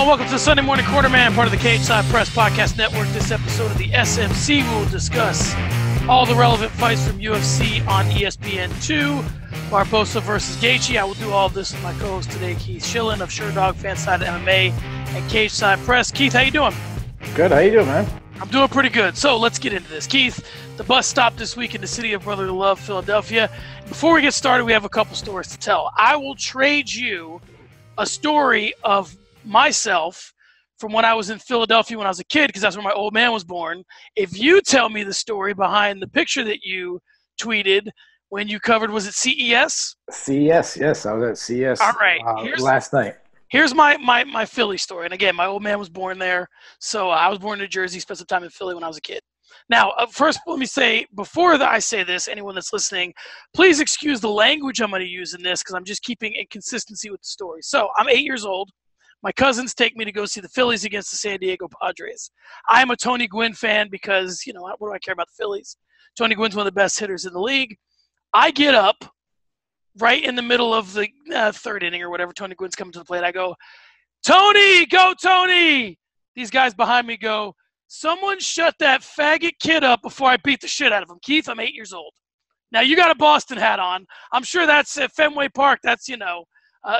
Hello and welcome to the Sunday Morning Cornerman, part of the Cageside Press Podcast Network. This episode of the SMC will discuss all the relevant fights from UFC on ESPN2. Barboza versus Gaethje. I will do all of this with my co-host today, Keith Shillan of Sherdog, Fanside MMA, and Cageside Press. Keith, how you doing? Good. How you doing, man? I'm doing pretty good. So let's get into this. Keith, the bus stopped this week in the city of brotherly love, Philadelphia. Before we get started, we have a couple stories to tell. I will trade you a story of myself from when I was in Philadelphia when I was a kid, because that's where my old man was born. If you tell me the story behind the picture that you tweeted when you covered, was it CES? CES, yes. I was at CES All right. last night. Here's my Philly story. And again, my old man was born there. So I was born in New Jersey, spent some time in Philly when I was a kid. Now, first, let me say, before I say this, anyone that's listening, please excuse the language I'm going to use in this because I'm just keeping inconsistency with the story. So I'm 8 years old. My cousins take me to go see the Phillies against the San Diego Padres. I'm a Tony Gwynn fan because, you know, what do I care about the Phillies? Tony Gwynn's one of the best hitters in the league. I get up right in the middle of the third inning or whatever. Tony Gwynn's coming to the plate. I go, Tony, go Tony! These guys behind me go, someone shut that faggot kid up before I beat the shit out of him. Keith, I'm 8 years old. Now, you got a Boston hat on. I'm sure that's at Fenway Park. That's,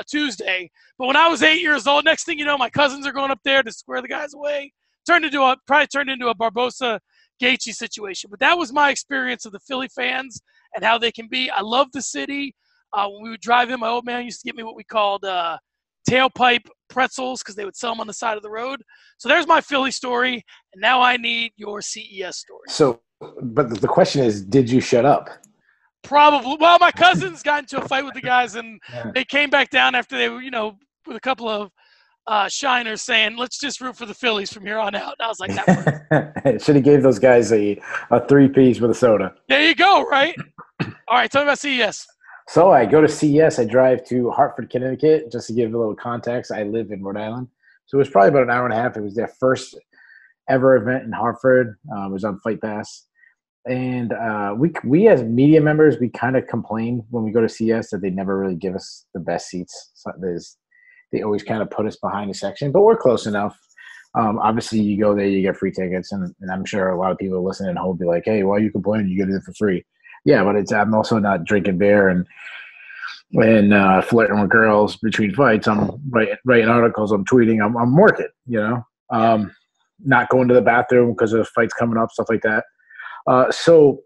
Tuesday. But when I was 8 years old, next thing you know, my cousins are going up there to square the guys away. Probably turned into a Barboza Gaethje situation. But that was my experience of the Philly fans and how they can be. I love the city. When we would drive in, my old man used to get me what we called tailpipe pretzels because they would sell them on the side of the road. So there's my Philly story. And now I need your CES story. So, but the question is, did you shut up? Probably. Well, my cousins got into a fight with the guys, and they came back down after they were, with a couple of shiners saying, let's just root for the Phillies from here on out. And I was like, that works. Should have gave those guys a 3-piece with a soda. There you go, right? All right, tell me about CES. So I go to CES. I drive to Hartford, Connecticut, just to give a little context. I live in Rhode Island. So it was probably about an hour and a half. It was their first ever event in Hartford. It was on Fight Pass. And we as media members, we kind of complain when we go to CES that they never really give us the best seats. So they always kind of put us behind a section, but we're close enough. Obviously, you go there, you get free tickets, and I'm sure a lot of people listening at home will be like, hey, why are you complaining? You get it for free. Yeah, but I'm also not drinking beer and flirting with girls between fights. I'm writing articles, I'm tweeting, I'm working, not going to the bathroom because of fights coming up, stuff like that. So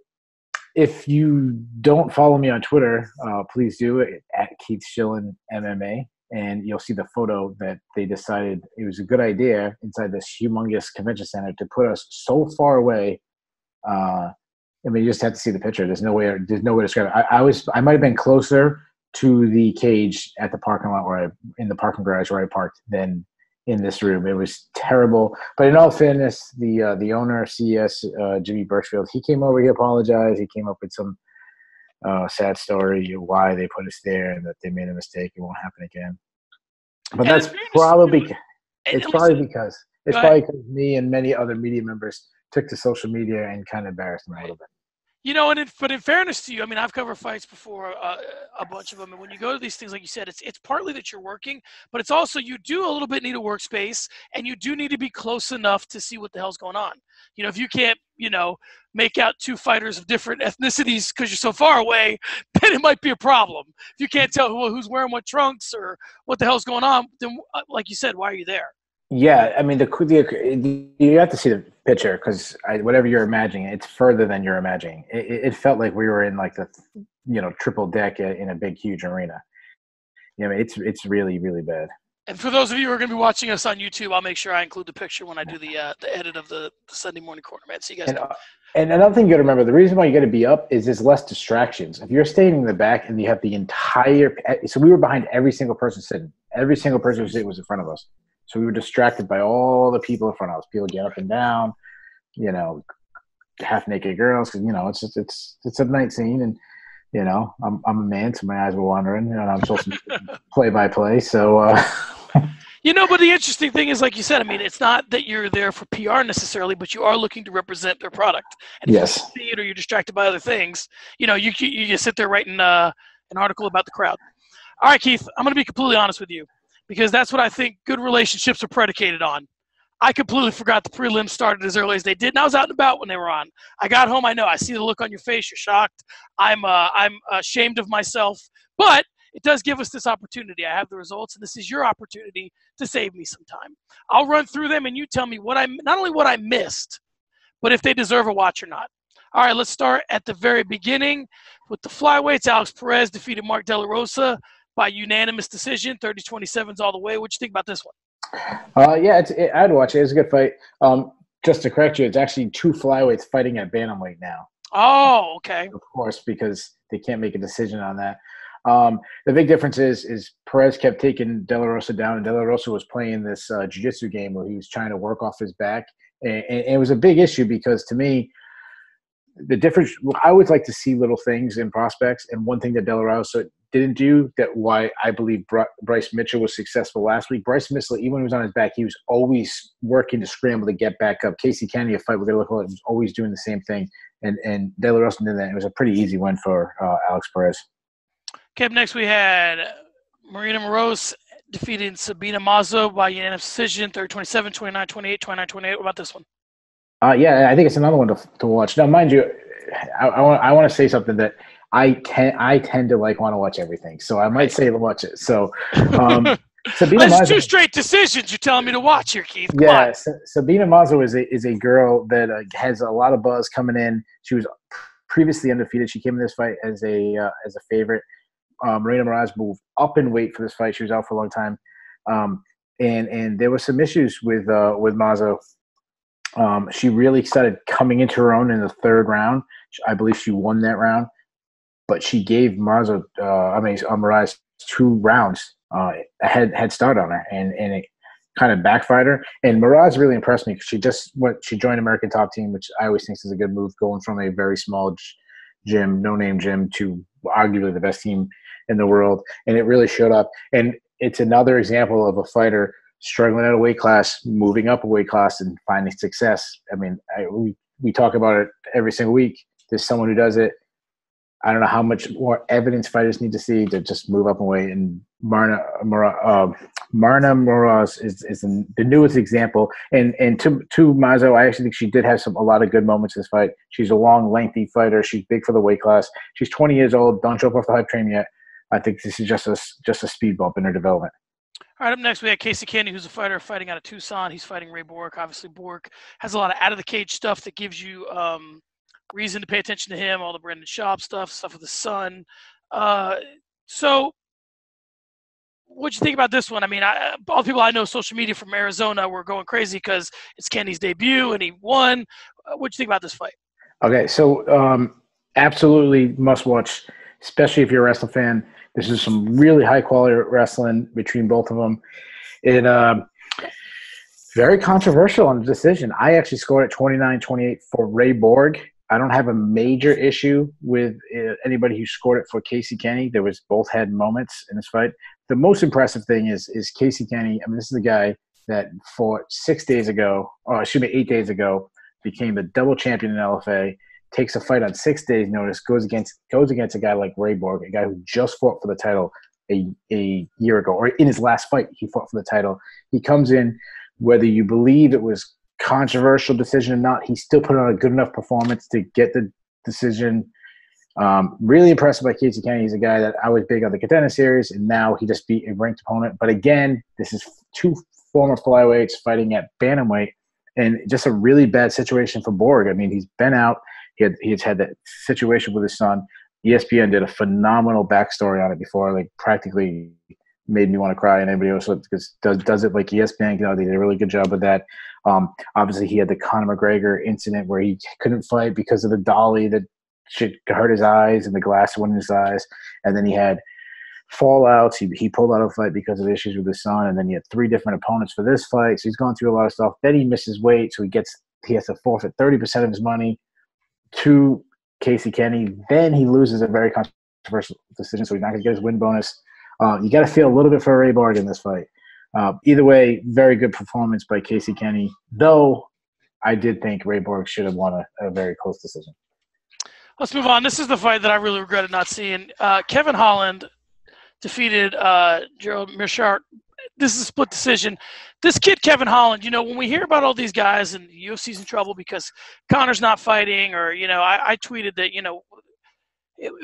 if you don't follow me on Twitter, please do it at Keith Shillan MMA, and you'll see the photo that they decided it was a good idea inside this humongous convention center to put us so far away. You just have to see the picture. There's no way to describe it. I might have been closer to the cage at the parking lot in the parking garage where I parked than in this room. It was terrible. But in all fairness, the owner of CES, Jimmy Birchfield, he came over, he apologized. He came up with some sad story why they put us there and that they made a mistake. It won't happen again. But that's probably because me and many other media members took to social media and kind of embarrassed them a little bit. But in fairness to you, I've covered fights before, a bunch of them. And when you go to these things, like you said, it's partly that you're working, but it's also you do a little bit need a workspace, and you do need to be close enough to see what the hell's going on. If you can't, make out two fighters of different ethnicities because you're so far away, then it might be a problem. If you can't tell who's wearing what trunks or what the hell's going on, then, like you said, why are you there? Yeah, you have to see the picture because whatever you're imagining, it's further than you're imagining. It felt like we were in like the, triple deck in a big, huge arena. It's really, really bad. And for those of you who are going to be watching us on YouTube, I'll make sure I include the picture when I do the edit of the Sunday Morning Cornerman, so you guys know. And another thing you got to remember, the reason why you got to be up is there's less distractions. If you're staying in the back and you have the entire – so we were behind every single person sitting. Every single person who was sitting was in front of us. So we were distracted by all the people in front of us. People get up and down, half-naked girls. Cause, it's a night scene, and I'm a man, so my eyes were wandering, and I'm supposed to play-by-play. So, but the interesting thing is, like you said, it's not that you're there for PR necessarily, but you are looking to represent their product. And if yes. you see it or you're distracted by other things, you just sit there writing an article about the crowd. All right, Keith, I'm going to be completely honest with you. because that's what I think good relationships are predicated on. I completely forgot the prelims started as early as they did, and I was out and about when they were on. I got home, I see the look on your face. You're shocked. I'm ashamed of myself, but it does give us this opportunity. I have the results, and this is your opportunity to save me some time. I'll run through them, and you tell me not only what I missed, but if they deserve a watch or not. All right, let's start at the very beginning with the flyweights. Alex Perez defeated Mark Dela Rosa by unanimous decision, 30-27s all the way. What you think about this one? Yeah, I'd watch it. It's a good fight. Just to correct you, it's actually 2 flyweights fighting at bantamweight now. Oh, okay. Of course, because they can't make a decision on that. The big difference is Perez kept taking Dela Rosa down, and Dela Rosa was playing this jiu-jitsu game where he was trying to work off his back. And it was a big issue because, to me, the difference – I always like to see little things in prospects, and one thing that Dela Rosa didn't do that why I believe Bryce Mitchell was successful last week. Bryce Mitchell, even when he was on his back, he was always working to scramble to get back up. Casey Kennedy, a fight we're going to look at, was always doing the same thing. And Dela Rosa did that. It was a pretty easy win for Alex Perez. Okay, up next we had Marina Moroz defeating Sabine Amazo by unanimous decision, 30-27, 29-28, 29-28. What about this one? Yeah, I think it's another one to watch. Now, mind you, I want to say something that I tend to want to watch everything, so I might say to watch it. So, Sabine Amazo, 2 straight decisions you're telling me to watch here, Keith. Come on. Sabine Amazo is a girl that has a lot of buzz coming in. She was previously undefeated. She came in this fight as a favorite. Marina Moroz moved up in weight for this fight. She was out for a long time, and there were some issues with Mazo. She really started coming into her own in the 3rd round. I believe she won that round, but she gave Moroz 2 rounds a head start on her, and it kind of backfired her. And Moroz really impressed me because she joined American Top Team, which I always think is a good move, going from a very small gym, no-name gym, to arguably the best team in the world, and it really showed up. And it's another example of a fighter struggling at a weight class, moving up a weight class, and finding success. I mean, we talk about it every single week. There's someone who does it. I don't know how much more evidence fighters need to see to just move up in weight. And Marina Moroz is the newest example. And to Mazo, I actually think she did have a lot of good moments in this fight. She's a long, lengthy fighter. She's big for the weight class. She's 20 years old. Don't jump off the hype train yet. I think this is just a speed bump in her development. All right, up next we have Casey Kennedy, who's a fighter fighting out of Tucson. He's fighting Ray Bork. Obviously, Bork has a lot of out-of-the-cage stuff that gives you reason to pay attention to him, all the Brendan Schaub stuff with the son. So what'd you think about this one? I mean, all the people I know, social media from Arizona, were going crazy because it's Kenny's debut and he won. What'd you think about this fight? Okay, so absolutely must watch, especially if you're a wrestling fan. This is some really high-quality wrestling between both of them. It very controversial on the decision. I actually scored at 29-28 for Ray Borg. I don't have a major issue with anybody who scored it for Casey Kennedy. Both had moments in this fight. The most impressive thing is Casey Kennedy. I mean, this is the guy that fought 8 days ago, became the double champion in LFA, takes a fight on 6 days' notice, goes against a guy like Ray Borg, a guy who just fought for the title a year ago, or in his last fight, he fought for the title. He comes in, whether you believe it was controversial decision or not, he still put on a good enough performance to get the decision. Really impressed by Casey Kennedy. He's a guy that I was big on the Contender Series, and now he just beat a ranked opponent. But again, this is 2 former flyweights fighting at bantamweight, and just a really bad situation for Borg. I mean, he's been out. He's had that situation with his son. ESPN did a phenomenal backstory on it before, practically made me want to cry, and anybody else does it like ESPN. They did a really good job with that. Obviously, he had the Conor McGregor incident where he couldn't fight because of the dolly that shit hurt his eyes and the glass went in his eyes. And then he had fallouts. He pulled out of a fight because of issues with his son. And then he had 3 different opponents for this fight. So he's going through a lot of stuff. Then he misses weight, so he has to forfeit 30% of his money to Casey Kennedy. Then he loses a very controversial decision, so he's not going to get his win bonus. You got to feel a little bit for Ray Borg in this fight. Either way, very good performance by Casey Kennedy, though I did think Ray Borg should have won a very close decision. Let's move on. This is the fight that I really regretted not seeing. Kevin Holland defeated Gerald Meerschaert this is a split decision. This kid, Kevin Holland, when we hear about all these guys and the UFC's in trouble because Connor's not fighting, or, I tweeted that,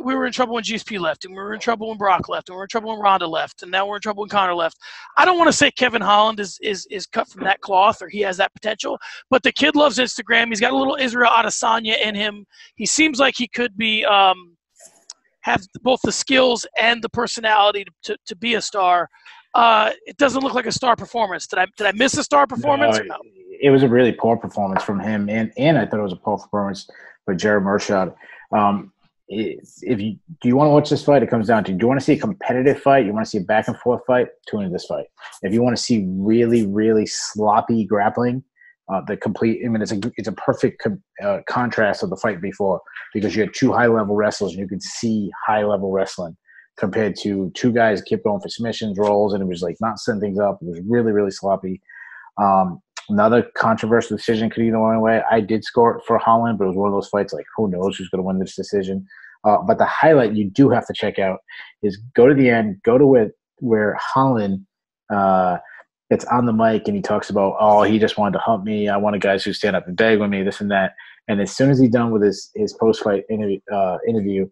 we were in trouble when GSP left, and we were in trouble when Brock left, and we were in trouble when Ronda left, and now we're in trouble when Connor left. I don't want to say Kevin Holland is cut from that cloth, or he has that potential, but the kid loves Instagram. He's got a little Israel Adesanya in him. He seems like he could be have both the skills and the personality to be a star. It doesn't look like a star performance. Did I miss a star performance? No, it was a really poor performance from him, and I thought it was a poor performance by Jared Mershot. Do you want to watch this fight? It comes down to, do you want to see a competitive fight? You want to see a back and forth fight? Tune into this fight. If you want to see really, really sloppy grappling, it's a perfect contrast of the fight before, because you had two high level wrestlers and you could see high level wrestling compared to two guys that kept going for submissions, rolls, and it was like not setting things up. It was really, really sloppy. Another controversial decision could either one way. I did score it for Holland, but it was one of those fights like, who knows who's going to win this decision. But the highlight you do have to check out is go to the end, go to where Holland gets on the mic and he talks about, oh, he just wanted to hump me. I wanted guys who stand up and beg with me, this and that. And as soon as he's done with his post-fight interview,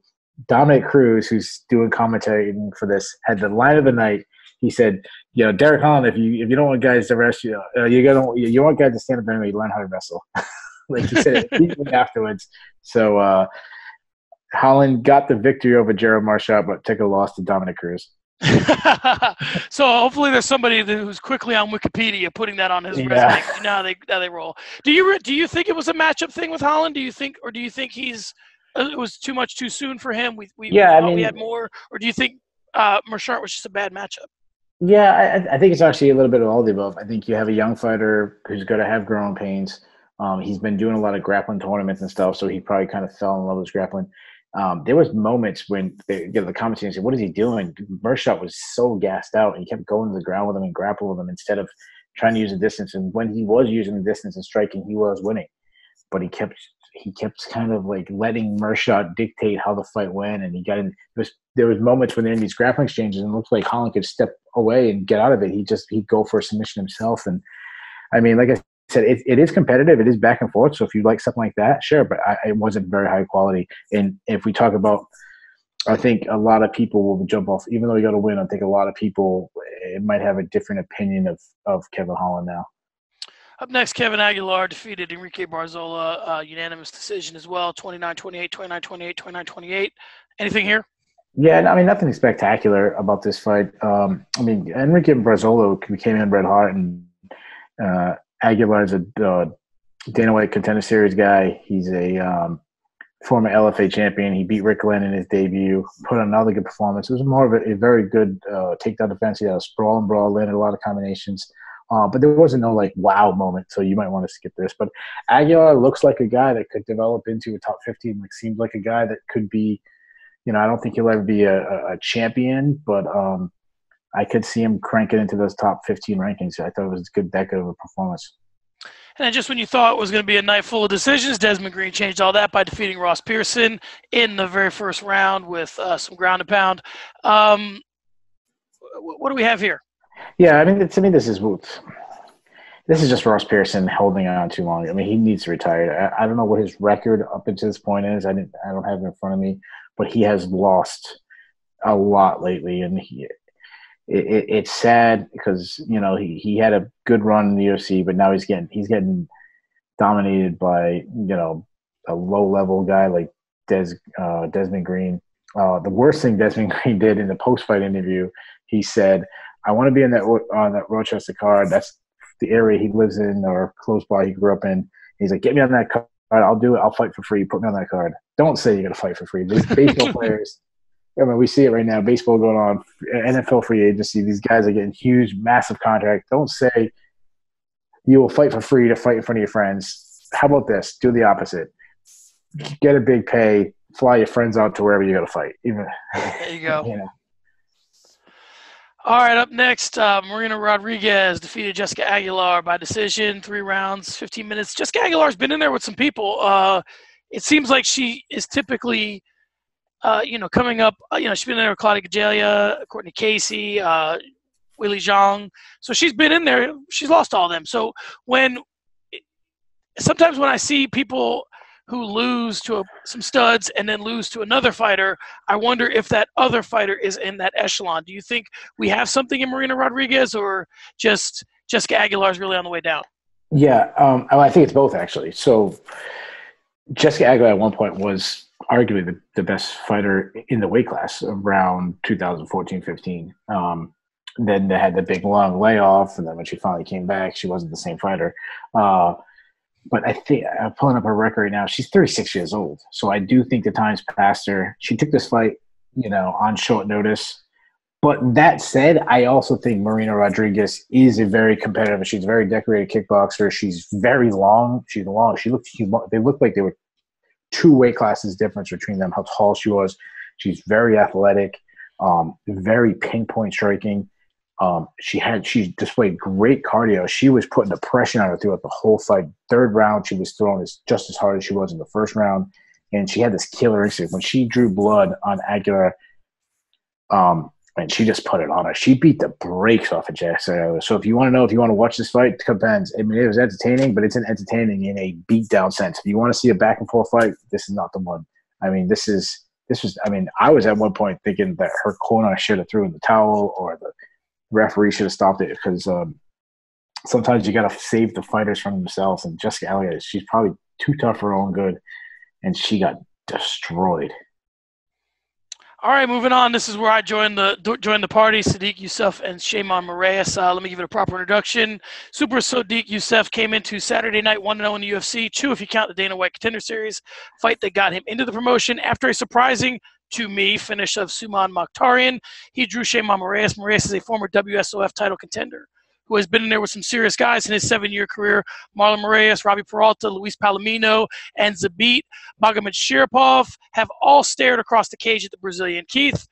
Dominic Cruz, who's doing commentary for this, had the line of the night. He said, Derek Holland, if you don't want guys to wrestle you want guys to stand up and learn how to wrestle. Like he said it afterwards. So Holland got the victory over Jared Mershot, but took a loss to Dominic Cruz. So hopefully there's somebody who's quickly on Wikipedia putting that on his resume. You know how they roll. Do you think it was a matchup thing with Holland? Do you think he's it was too much too soon for him? We had more, or do you think Mershot was just a bad matchup? Yeah, I think it's actually a little bit of all the above. I think you have a young fighter who's going to have growing pains. He's been doing a lot of grappling tournaments and stuff, so he probably kind of fell in love with grappling. There was moments when the commentators said, "What is he doing?" Mershot was so gassed out, and he kept going to the ground with him and grappling with him instead of trying to use the distance. And when he was using the distance and striking, he was winning. But he kept kind of like letting Mershot dictate how the fight went, and he got in. There was moments when they're in these grappling exchanges, and it looked like Holland could step away and get out of it. He'd go for a submission himself. And I mean, like I said, it is competitive. It is back and forth. So if you like something like that, sure. But it wasn't very high quality. And if we talk about, I think a lot of people will jump off, even though he got a win. I think a lot of people might have a different opinion of Kevin Holland now. Up next, Kevin Aguilar defeated Enrique Barzola, unanimous decision as well, 29-28, 29-28, 29-28. Anything here? Yeah, I mean, nothing spectacular about this fight. I mean, Enrique Barzola came in red hot, and Aguilar's a Dana White Contender Series guy. He's a former LFA champion. He beat Rick Glenn in his debut, put on another good performance. It was more of a very good takedown defense. He had a sprawl and brawl, landed a lot of combinations. But there wasn't no, wow moment, so you might want to skip this. But Aguilar looks like a guy that could develop into a top 15. Seems like a guy that could be, I don't think he'll ever be a champion, but I could see him cranking into those top 15 rankings. I thought it was that good of a performance. And then just when you thought it was going to be a night full of decisions, Desmond Green changed all that by defeating Ross Pearson in the very first round with some ground and pound. What do we have here? Yeah, I mean, to me, this is just Ross Pearson holding on too long. I mean, he needs to retire. I don't know what his record up until this point is. I don't have it in front of me, but he has lost a lot lately, and it's sad because he had a good run in the UFC, but now he's getting dominated by a low level guy like Desmond Green. The worst thing Desmond Green did in the post fight interview, he said, "I want to be in that Rochester card. That's the area he lives in or close by he grew up in." He's like, "Get me on that card. I'll do it. I'll fight for free. Put me on that card." Don't say you're going to fight for free. These baseball players, I mean, we see it right now. Baseball going on, NFL free agency. These guys are getting huge, massive contracts. Don't say you will fight for free to fight in front of your friends. How about this? Do the opposite. Get a big pay. Fly your friends out to wherever you're going to fight. There you go. All right, up next, Marina Rodriguez defeated Jessica Aguilar by decision, 3 rounds, 15 minutes. Jessica Aguilar's been in there with some people. It seems like she is typically, coming up. She's been in there with Claudia Gadelha, Courtney Casey. Weili Zhang. So she's been in there. She's lost all of them. So sometimes when I see people who lose to some studs and then lose to another fighter, I wonder if that other fighter is in that echelon. Do you think we have something in Marina Rodriguez, or just Jessica Aguilar is really on the way down? Yeah, I think it's both, actually. So Jessica Aguilar at one point was arguably the best fighter in the weight class around 2014-15. Then they had the big long layoff, and then when she finally came back, she wasn't the same fighter. But I think I'm pulling up her record right now. She's 36 years old, so I do think the time's passed her. She took this fight, on short notice. But that said, I also think Marina Rodriguez is a very competitive. She's a very decorated kickboxer. She's very long. She's long. She looked humongous. They looked like they were two weight classes difference between them. How tall she was. She's very athletic. Very pinpoint striking. She displayed great cardio. She was putting the pressure on her throughout the whole fight. Third round, she was throwing just as hard as she was in the first round, and she had this killer instinct. When she drew blood on Aguilar, and she just put it on her. She beat the brakes off of Jessica. So if you want to watch this fight, it depends. I mean, it was entertaining, but it's entertaining in a beatdown sense. If you want to see a back and forth fight, this is not the one. I mean, this was. I mean, I was at one point thinking that her corner should have threw in the towel, or the referee should have stopped it, because sometimes you got to save the fighters from themselves. And Jessica Elliott, she's probably too tough for her own good, and she got destroyed. All right, moving on. This is where I joined the party. Sodiq Yusuff and Shayman Moraes. Let me give it a proper introduction. Super Sodiq Yusuff came into Saturday night 1-0 in the UFC, 2 if you count the Dana White Contender Series fight that got him into the promotion after a surprising, to me, finish of Suman Mokhtarian. He drew Shayman Moraes. Moraes is a former WSOF title contender who has been in there with some serious guys in his 7-year career. Marlon Moraes, Robbie Peralta, Luis Palomino, and Zabit Magomedsharipov have all stared across the cage at the Brazilian. Keith,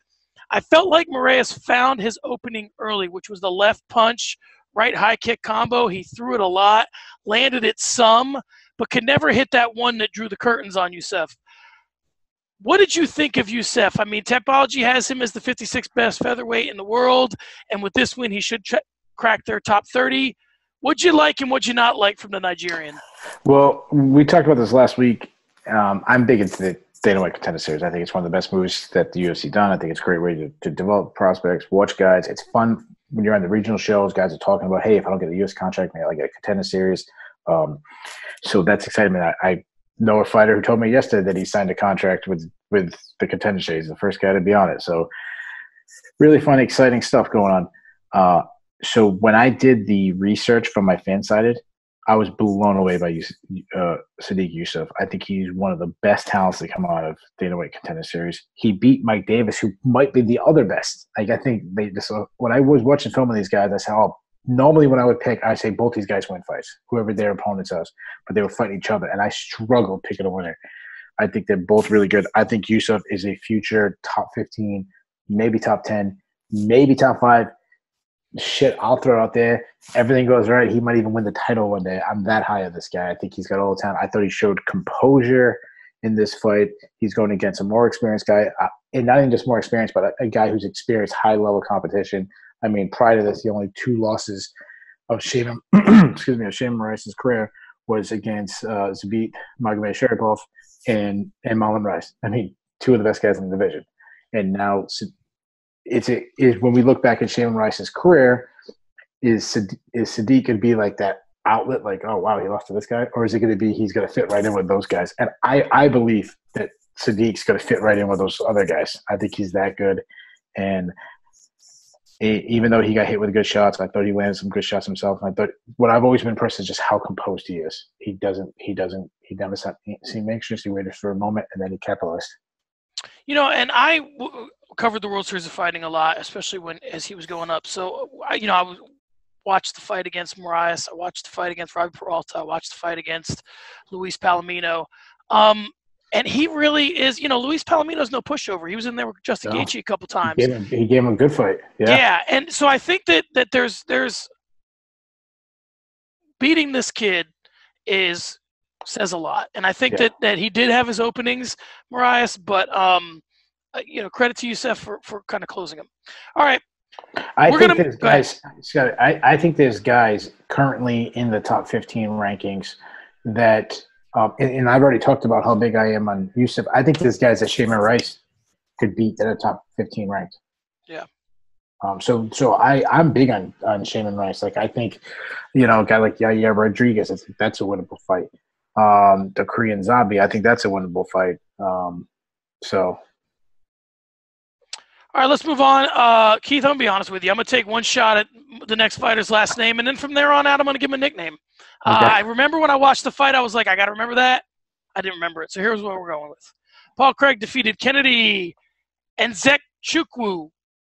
I felt like Moraes found his opening early, which was the left punch, right high kick combo. He threw it a lot, landed it some, but could never hit that one that drew the curtains on Yusuff. What did you think of Yusuff? I mean, Tapology has him as the 56th best featherweight in the world, and with this win, he should crack their top 30. What'd you like and what'd you not like from the Nigerian? Well, we talked about this last week. I'm big into the Dana White Contender Series. I think it's one of the best moves that the UFC done. I think it's a great way to develop prospects, watch guys. It's fun when you're on the regional shows. Guys are talking about, hey, if I don't get a UFC contract, maybe I'll get a Contender Series. So that's exciting. I know a fighter who told me yesterday that he signed a contract with the Contender Series, the first guy to be on it. So really fun, exciting stuff going on. So when I did the research from my FanSided, I was blown away by Sodiq Yusuff. I think he's one of the best talents to come out of Dana White Contender Series. He beat Mike Davis, who might be the other best. Like, I think when I was watching film of these guys, I said, normally when I would pick, I say both these guys win fights, whoever their opponents are, but they were fighting each other, and I struggled picking a winner. I think they're both really good. I think Yusuff is a future top 15, maybe top 10, maybe top 5. Shit, I'll throw it out there. Everything goes right, he might even win the title one day. I'm that high on this guy. I think he's got all the talent. I thought he showed composure in this fight. He's going against a more experienced guy, and not even just more experienced, but a guy who's experienced high-level competition. I mean, prior to this, the only 2 losses of Shayman Moraes' career was against Zabit Magomedsharipov and Marlon Moraes. I mean, 2 of the best guys in the division. And now it's when we look back at Shayman Moraes' career, is Sodiq going to be like that outlet, like, oh, wow, he lost to this guy? Or is it going to be he's going to fit right in with those guys? And I believe that Sadiq's going to fit right in with those other guys. I think he's that good. And even though he got hit with good shots, I thought he landed some good shots himself. And I thought what I've always been impressed is just how composed he is. He never seemed anxious. He waited for a moment, and then he capitalized. And I covered the World Series of Fighting a lot, especially as he was going up. So, I watched the fight against Moraes. I watched the fight against Robbie Peralta. I watched the fight against Luis Palomino. And he really is, Luis Palomino's no pushover. He was in there with Justin Gaethje a couple times. He gave him a good fight. Yeah, and so I think that there's beating this kid says a lot. And I think that he did have his openings, Moraes, but credit to Yusuff for kind of closing him. All right, I We're think gonna there's go ahead. guys, Scott, I think there's guys currently in the top 15 rankings that, and I've already talked about how big I am on Yusuf. I think there's guys that Shaman Rice could beat that are top 15 ranked. Yeah. I'm big on Shaman Rice. Like I think, a guy like Yair Rodriguez, I think that's a winnable fight. The Korean Zombie, I think that's a winnable fight. So All right, let's move on. Keith, I'm going to be honest with you. I'm going to take one shot at the next fighter's last name, and then from there on out, I'm going to give him a nickname. okay. I remember when I watched the fight, I was like, I got to remember that. I didn't remember it. So here's what we're going with. Paul Craig defeated Kennedy Nzechukwu.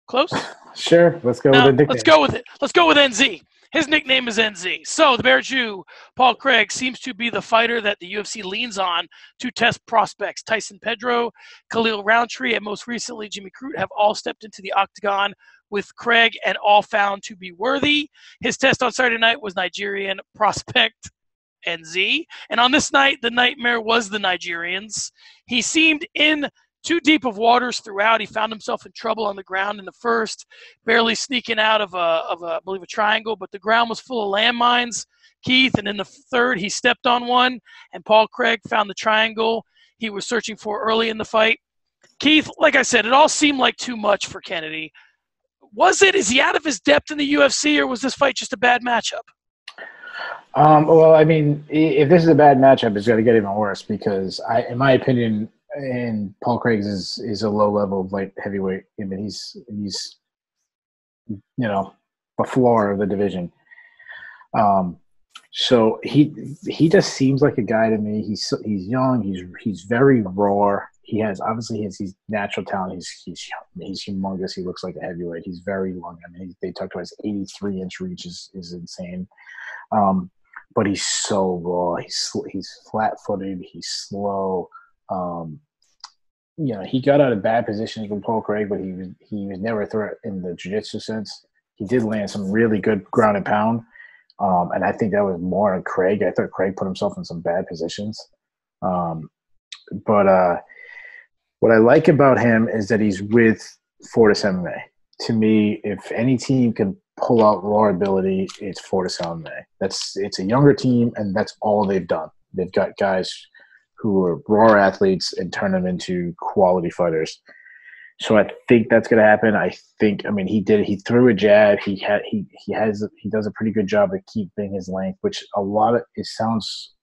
Close? Sure, let's go with No, the nickname. let's go with it. Let's go with NZ. His nickname is NZ. So the Bear Jew, Paul Craig, seems to be the fighter that the UFC leans on to test prospects. Tyson Pedro, Khalil Roundtree, and most recently Jimmy Crute have all stepped into the octagon with Craig and all found to be worthy. His test on Saturday night was Nigerian prospect NZ. And on this night, the nightmare was the Nigerians. He seemed in too deep of waters throughout. He found himself in trouble on the ground in the first, barely sneaking out of I believe, a triangle, but the ground was full of landmines, Keith, and in the third, he stepped on one, and Paul Craig found the triangle he was searching for early in the fight. Keith, like I said, it all seemed like too much for Kennedy. Is he out of his depth in the UFC, or was this fight just a bad matchup? Well, I mean, if this is a bad matchup, it's going to get even worse because, in my opinion, and Paul Craig's is a low level light heavyweight. I mean, he's the floor of the division. So he just seems like a guy to me. He's young. He's very raw. He has his natural talent. He's humongous. He looks like a heavyweight. He's very long. I mean, they talked about his 83-inch reach is insane. But he's so raw. He's flat-footed. He's slow. He got out of bad positions with Paul Craig, but he was never a threat in the jiu-jitsu sense. He did land some really good ground and pound, and I think that was more on Craig. I thought Craig put himself in some bad positions. But what I like about him is that he's with Fortis MMA. To me, if any team can pull out raw ability, it's Fortis MMA. It's a younger team, and that's all they've done. They've got guys who are raw athletes and turn them into quality fighters. So I think that's going to happen. He threw a jab. He does a pretty good job of keeping his length, which it sounds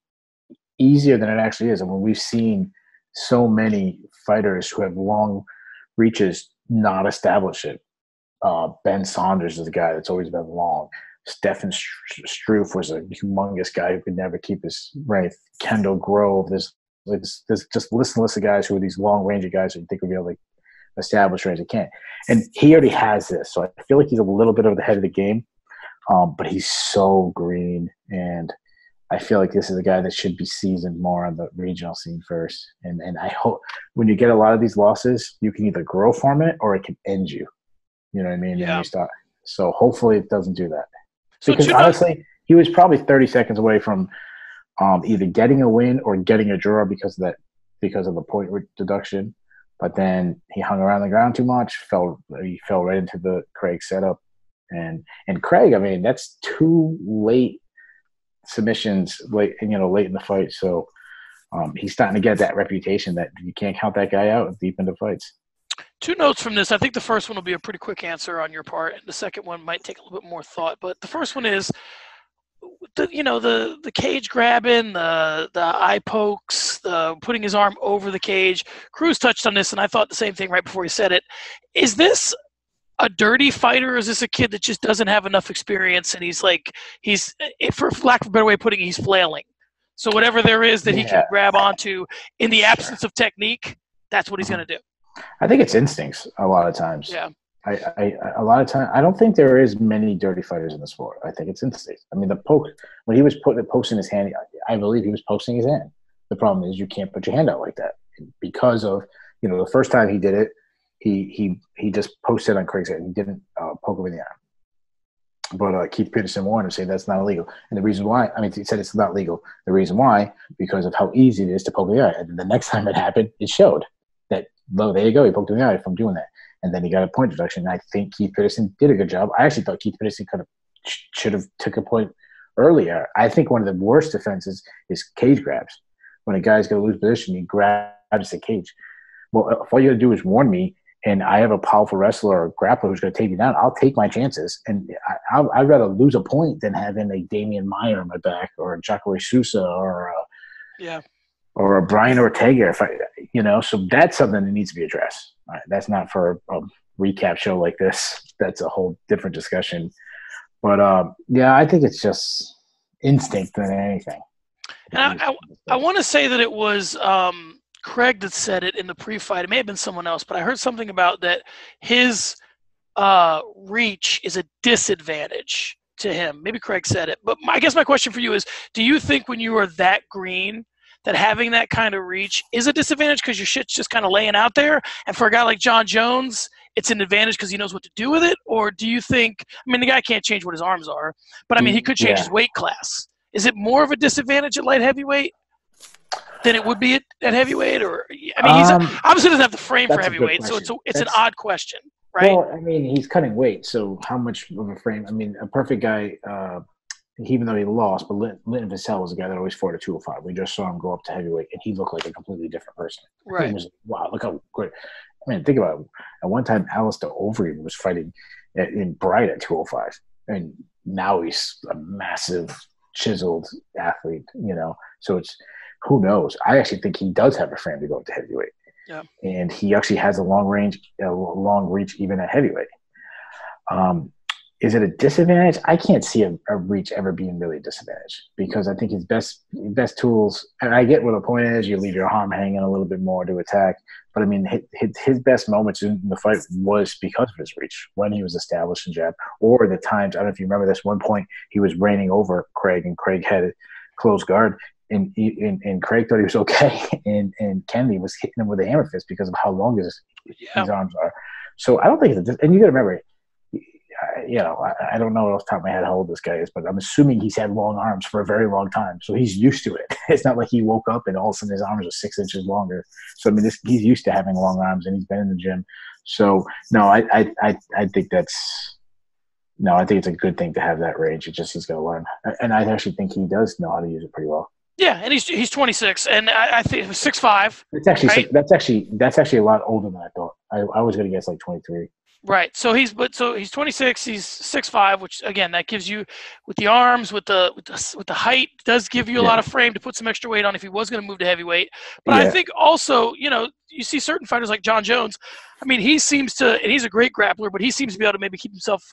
easier than it actually is. I mean, we've seen so many fighters who have long reaches not establish it. Ben Saunders is a guy that's always been long. Stefan Struve was a humongous guy who could never keep his length. Kendall Grove, there's just list of guys who are these long range of guys who you think would be able to establish range. They can't. And he already has this. So I feel like he's a little bit over the head of the game. But he's so green. And I feel like this is a guy that should be seasoned more on the regional scene first. And I hope when you get a lot of these losses, you can either grow from it or it can end you. You know what I mean? Yeah. You start. So hopefully it doesn't do that. So because honestly, he was probably 30 seconds away from either getting a win or getting a draw because of the point deduction. But then he hung around the ground too much. He fell right into the Craig setup, and Craig. I mean, that's 2 late submissions late in the fight. So he's starting to get that reputation that you can't count that guy out deep into fights. 2 notes from this. I think the first one will be a pretty quick answer on your part, and the second one might take a little bit more thought. But the first one is the cage grabbing, the eye pokes, the putting his arm over the cage. Cruz touched on this, and I thought the same thing right before he said it. Is this a dirty fighter, or is this a kid that just doesn't have enough experience, and he's for lack of a better way of putting it, he's flailing? So whatever there is that he can grab onto in the absence of technique, that's what he's going to do. I think it's instincts a lot of times. Yeah. A lot of time, I don't think there is many dirty fighters in the sport. I think it's instinct. I mean, the poke, when he was putting the post in his hand, I believe he was posting his hand. The problem is you can't put your hand out like that because of, the first time he did it, he just posted on Craig's hand. He didn't poke him in the arm. But Keith Peterson warned him, saying that's not illegal. And the reason why, he said it's not legal. The reason why, because of how easy it is to poke in the eye. And the next time it happened, it showed that, there you go, he poked him in the eye from doing that. and then he got a point deduction. I think Keith Peterson did a good job. I actually thought Keith Peterson should have took a point earlier. I think one of the worst defenses is cage grabs. When a guy's going to lose position, he grabs the cage. Well, if all you got to do is warn me, and I have a powerful wrestler or grappler who's going to take me down, I'll take my chances. And I'd rather lose a point than having a Damian Maia on my back or a Jacare Sousa or a Brian Ortega. So that's something that needs to be addressed. All right, that's not for a recap show like this. That's a whole different discussion. But, I think it's just instinct than anything. And I want to say that it was Craig that said it in the pre-fight. It may have been someone else, but I heard something about that his reach is a disadvantage to him. Maybe Craig said it. But I guess my question for you is, do you think when you are that green that having that kind of reach is a disadvantage because your shit's just kind of laying out there? And for a guy like John Jones, it's an advantage because he knows what to do with it? Or do you think – the guy can't change what his arms are, but, he could change his weight class. Is it more of a disadvantage at light heavyweight than it would be at heavyweight? Or he's obviously doesn't have the frame for heavyweight, so it's an odd question, right? Well, he's cutting weight, so how much of a frame? A perfect guy, even though he lost, but Linton Vassell was a guy that always fought at 205. We just saw him go up to heavyweight, and he looked like a completely different person. Right. He was, wow, look how good. Think about it. At one time, Alistair Overeem was fighting in Bright at 205, and now he's a massive, chiseled athlete, So it's, who knows? I actually think he does have a frame to go up to heavyweight. Yeah. And he actually has a long reach even at heavyweight. Is it a disadvantage? I can't see a reach ever being really a disadvantage because I think his best tools, and I get what the point is, you leave your arm hanging a little bit more to attack, but his best moments in the fight was because of his reach when he was established in jab, or the times, I don't know if you remember this one point, he was reigning over Craig and Craig had closed guard and Craig thought he was okay and Kennedy was hitting him with a hammer fist because of how long his arms are. So I don't think it's and you got to remember, I don't know off the top of my head how old this guy is, but I'm assuming he's had long arms for a very long time. So he's used to it. It's not like he woke up and all of a sudden his arms are 6 inches longer. So, he's used to having long arms and he's been in the gym. So, no, I think I think it's a good thing to have that range. It's just he's got to learn. And I actually think he does know how to use it pretty well. Yeah, and he's 26, and I think 6'5". It's actually right? that's actually a lot older than I thought. I was going to guess like 23. Right. So he's 26. He's 6'5", which again that gives you with the arms, with the height, does give you a lot of frame to put some extra weight on if he was going to move to heavyweight. But I think also, you see certain fighters like John Jones. He seems to, and he's a great grappler, but he seems to be able to maybe keep himself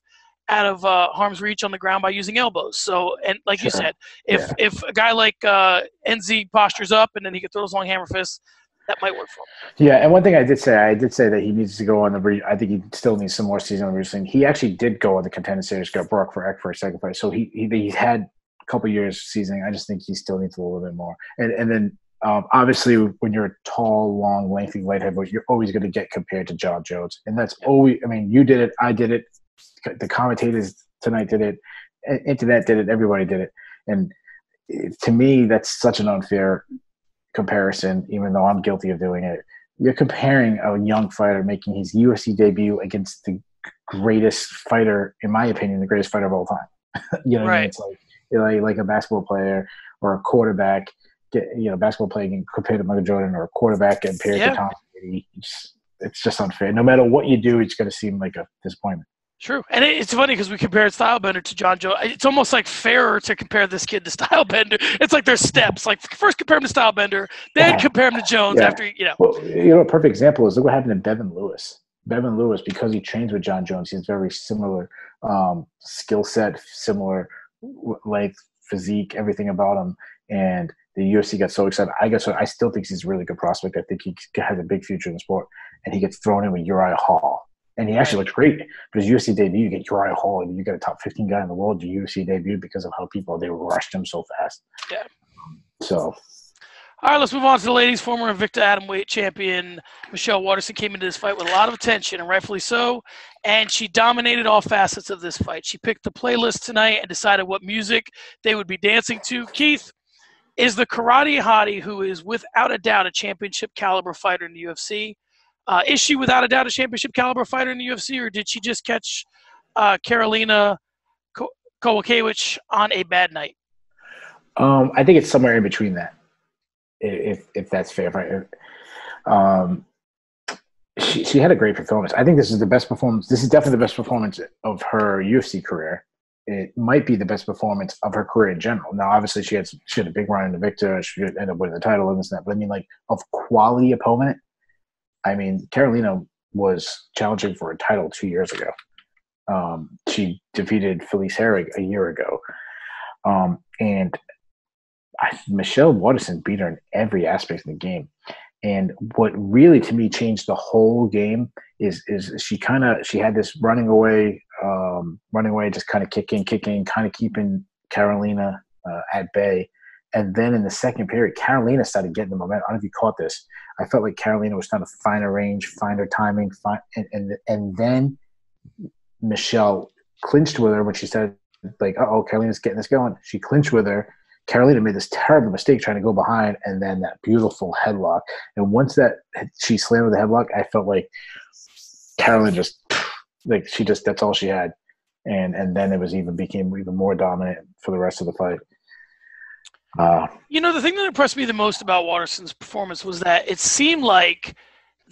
out of harm's reach on the ground by using elbows. So, and like you said, if a guy like NZ postures up and then he can throw those long hammer fists, that might work for him. Yeah, and one thing I did say that he needs to go on the – I think he still needs some more season on the wrestling. He actually did go on the Contender Series, got Brock for Eck for a second fight. So he's had a couple years seasoning. I just think he still needs a little bit more. And then obviously when you're a tall, long, lengthy light heavyweight, you're always going to get compared to John Jones. And that's always – you did it. I did it. The commentators tonight did it. Internet did it. Everybody did it. And to me, that's such an unfair – comparison, even though I'm guilty of doing it. You're comparing a young fighter making his UFC debut against the greatest fighter, in my opinion, the greatest fighter of all time. Right. It's like a basketball player or a quarterback, basketball player getting compared to Michael Jordan, or a quarterback getting compared to Tom Brady. It's just unfair. No matter what you do, it's going to seem like a disappointment. True. And it's funny because we compared Stylebender to John Jones. It's almost like fairer to compare this kid to Stylebender. It's like there's steps. Like first compare him to Stylebender, then compare him to Jones after, Well, a perfect example is look what happened to Bevan Lewis. Bevan Lewis, because he trains with John Jones, he's very similar skill set, similar length, physique, everything about him. And the UFC got so excited. I still think he's a really good prospect. I think he has a big future in the sport. And he gets thrown in with Uriah Hall. And he actually looks great. But his UFC debut, you get Uriah Hall, and you get a top 15 guy in the world to UFC debut because of how they rushed him so fast. Yeah. So. All right, let's move on to the ladies. Former Invicta Atomweight champion Michelle Waterson came into this fight with a lot of attention, and rightfully so. And she dominated all facets of this fight. She picked the playlist tonight and decided what music they would be dancing to. Keith is the karate hottie who is without a doubt a championship caliber fighter in the UFC. Is she without a doubt a championship caliber fighter in the UFC, or did she just catch Karolina Kowalkiewicz on a bad night? I think it's somewhere in between that, if that's fair. She had a great performance. I think this is the best performance. This is definitely the best performance of her UFC career. It might be the best performance of her career in general. Now, obviously, she had a big run in Invicta. She ended up winning the title and this and that. But I mean, like, of quality opponent, I mean, Carolina was challenging for a title 2 years ago. She defeated Felice Herrig a year ago. And Michelle Waterson beat her in every aspect of the game. And what really, to me, changed the whole game is she had this running away, just kind of kicking, kind of keeping Carolina at bay. And then in the second period, Carolina started getting the momentum. I don't know if you caught this. I felt like Carolina was trying to find her range, find her timing, and then Michelle clinched with her when she said, like, uh-oh, Carolina's getting this going. She clinched with her. Carolina made this terrible mistake trying to go behind, and then that beautiful headlock. And once that she slammed with the headlock, I felt like Carolina that's all she had. And then it became even more dominant for the rest of the fight. The thing that impressed me the most about Waterson's performance was that it seemed like